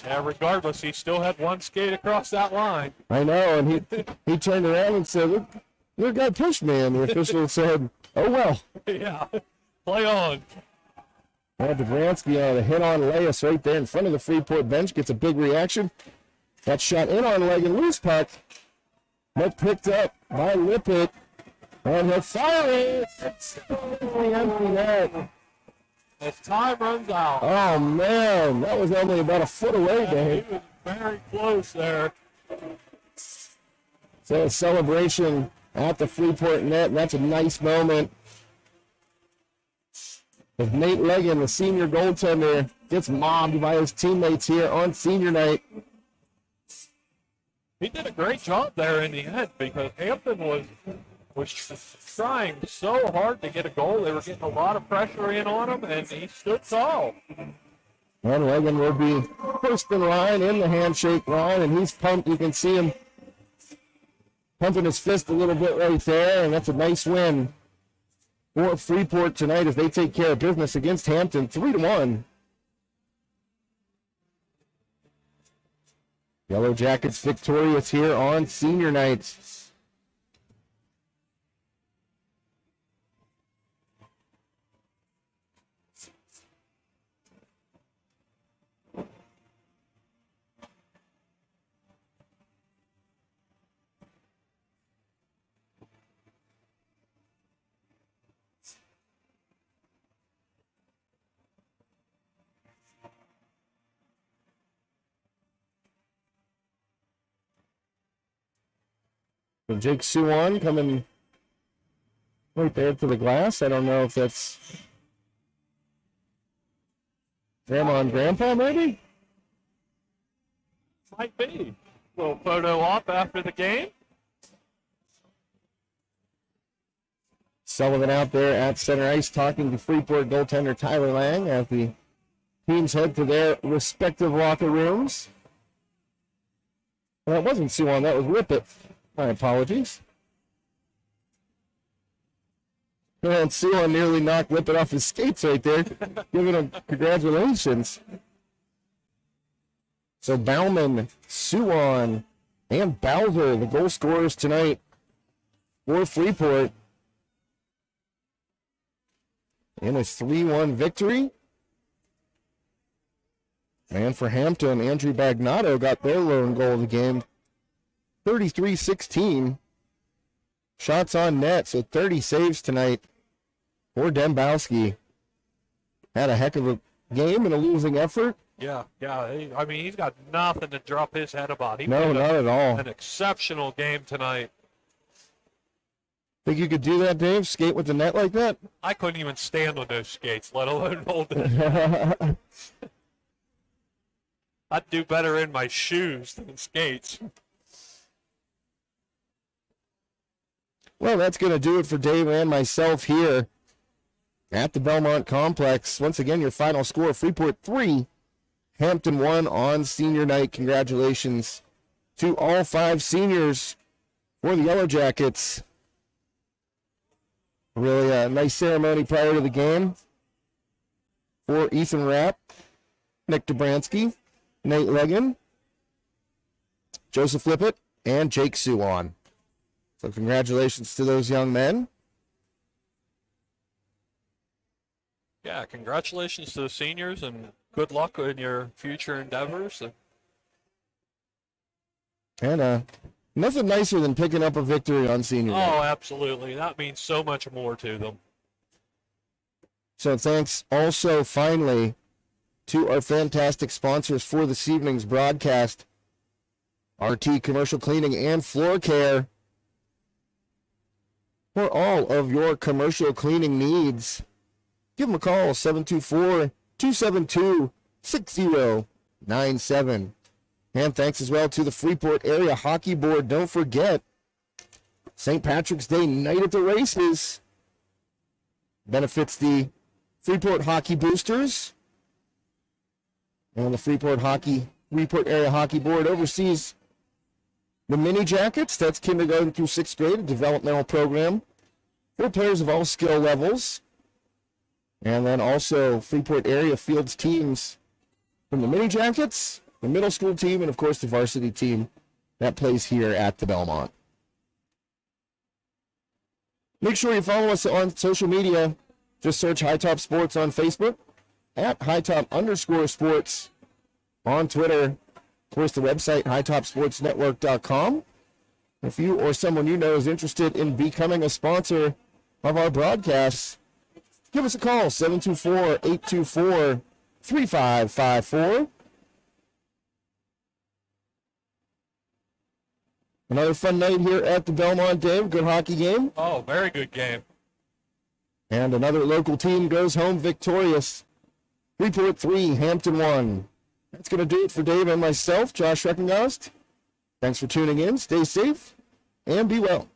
Yeah, regardless, he still had one skate across that line. I know, and he turned around and said, look, your guy pushed me, and the official said, oh, well. Yeah, play on. Well, Dobransky on a hit-on Leas right there in front of the Freeport bench, gets a big reaction. That shot in on leg and loose puck. But picked up by Lippett, and he'll fire it. It's the empty net. As time runs out. Oh, man, that was only about a foot away, Dave. He was very close there. So a celebration at the Freeport net, and that's a nice moment. With Nate Leggin, the senior goaltender, gets mobbed by his teammates here on senior night. He did a great job there in the end because Hampton was trying so hard to get a goal. They were getting a lot of pressure in on him, and he stood tall. And Leggin will be first in line in the handshake line, and he's pumped. You can see him pumping his fist a little bit right there, and that's a nice win for Freeport tonight as they take care of business against Hampton, 3-1. Yellowjackets victorious here on senior night. So Jake Suwan coming right there to the glass. I don't know if that's Grandma and Grandpa, maybe? Might be. Little photo op after the game. Sullivan out there at center ice talking to Freeport goaltender Tyler Lang as the teams head to their respective locker rooms. Well, that wasn't Suwan, that was Lippett. My apologies. And Suwan nearly knocked Lippett off his skates right there, giving him congratulations. So Bauman, Suwan, and Bowser, the goal scorers tonight for Freeport. In a 3-1 victory. And for Hampton, Andrew Bagnato got their lone goal of the game. 33-16. Shots on net, so 30 saves tonight for Dembowski. Had a heck of a game and a losing effort. Yeah. I mean, he's got nothing to drop his head about. He No, played not at all. an exceptional game tonight. Think you could do that, Dave? Skate with the net like that? I couldn't even stand on those skates, let alone hold it. I'd do better in my shoes than skates. Well, that's going to do it for Dave and myself here at the Belmont Complex. Once again, your final score, Freeport 3, Hampton 1 on senior night. Congratulations to all 5 seniors for the Yellowjackets. Really a nice ceremony prior to the game for Ethan Rapp, Nick Dobransky, Nate Leggin, Joseph Lippett, and Jake Suwan. So congratulations to those young men. Yeah, congratulations to the seniors and good luck in your future endeavors. And nothing nicer than picking up a victory on senior night. Oh, absolutely. That means so much more to them. So thanks also finally to our fantastic sponsors for this evening's broadcast, RT Commercial Cleaning and Floor Care. For all of your commercial cleaning needs, give them a call, 724-272-6097. And thanks as well to the Freeport Area Hockey Board. Don't forget, St. Patrick's Day night at the races benefits the Freeport Hockey Boosters. And the Freeport Area Hockey Board oversees the Yellowjackets. That's kindergarten through 6th grade, a developmental program for players of all skill levels. And then also Freeport area fields teams from the Yellowjackets, the middle school team, and of course the varsity team that plays here at the Belmont. Make sure you follow us on social media. Just search High Top Sports on Facebook, at hightop_sports on Twitter. Of course, the website, hightopsportsnetwork.com. If you or someone you know is interested in becoming a sponsor of our broadcasts, give us a call, 724-824-3554. Another fun night here at the Belmont, Dave. Good hockey game. Oh, very good game. And another local team goes home victorious. Freeport 3, Hampton 1. That's going to do it for Dave and myself, Josh Reckengast. Thanks for tuning in. Stay safe and be well.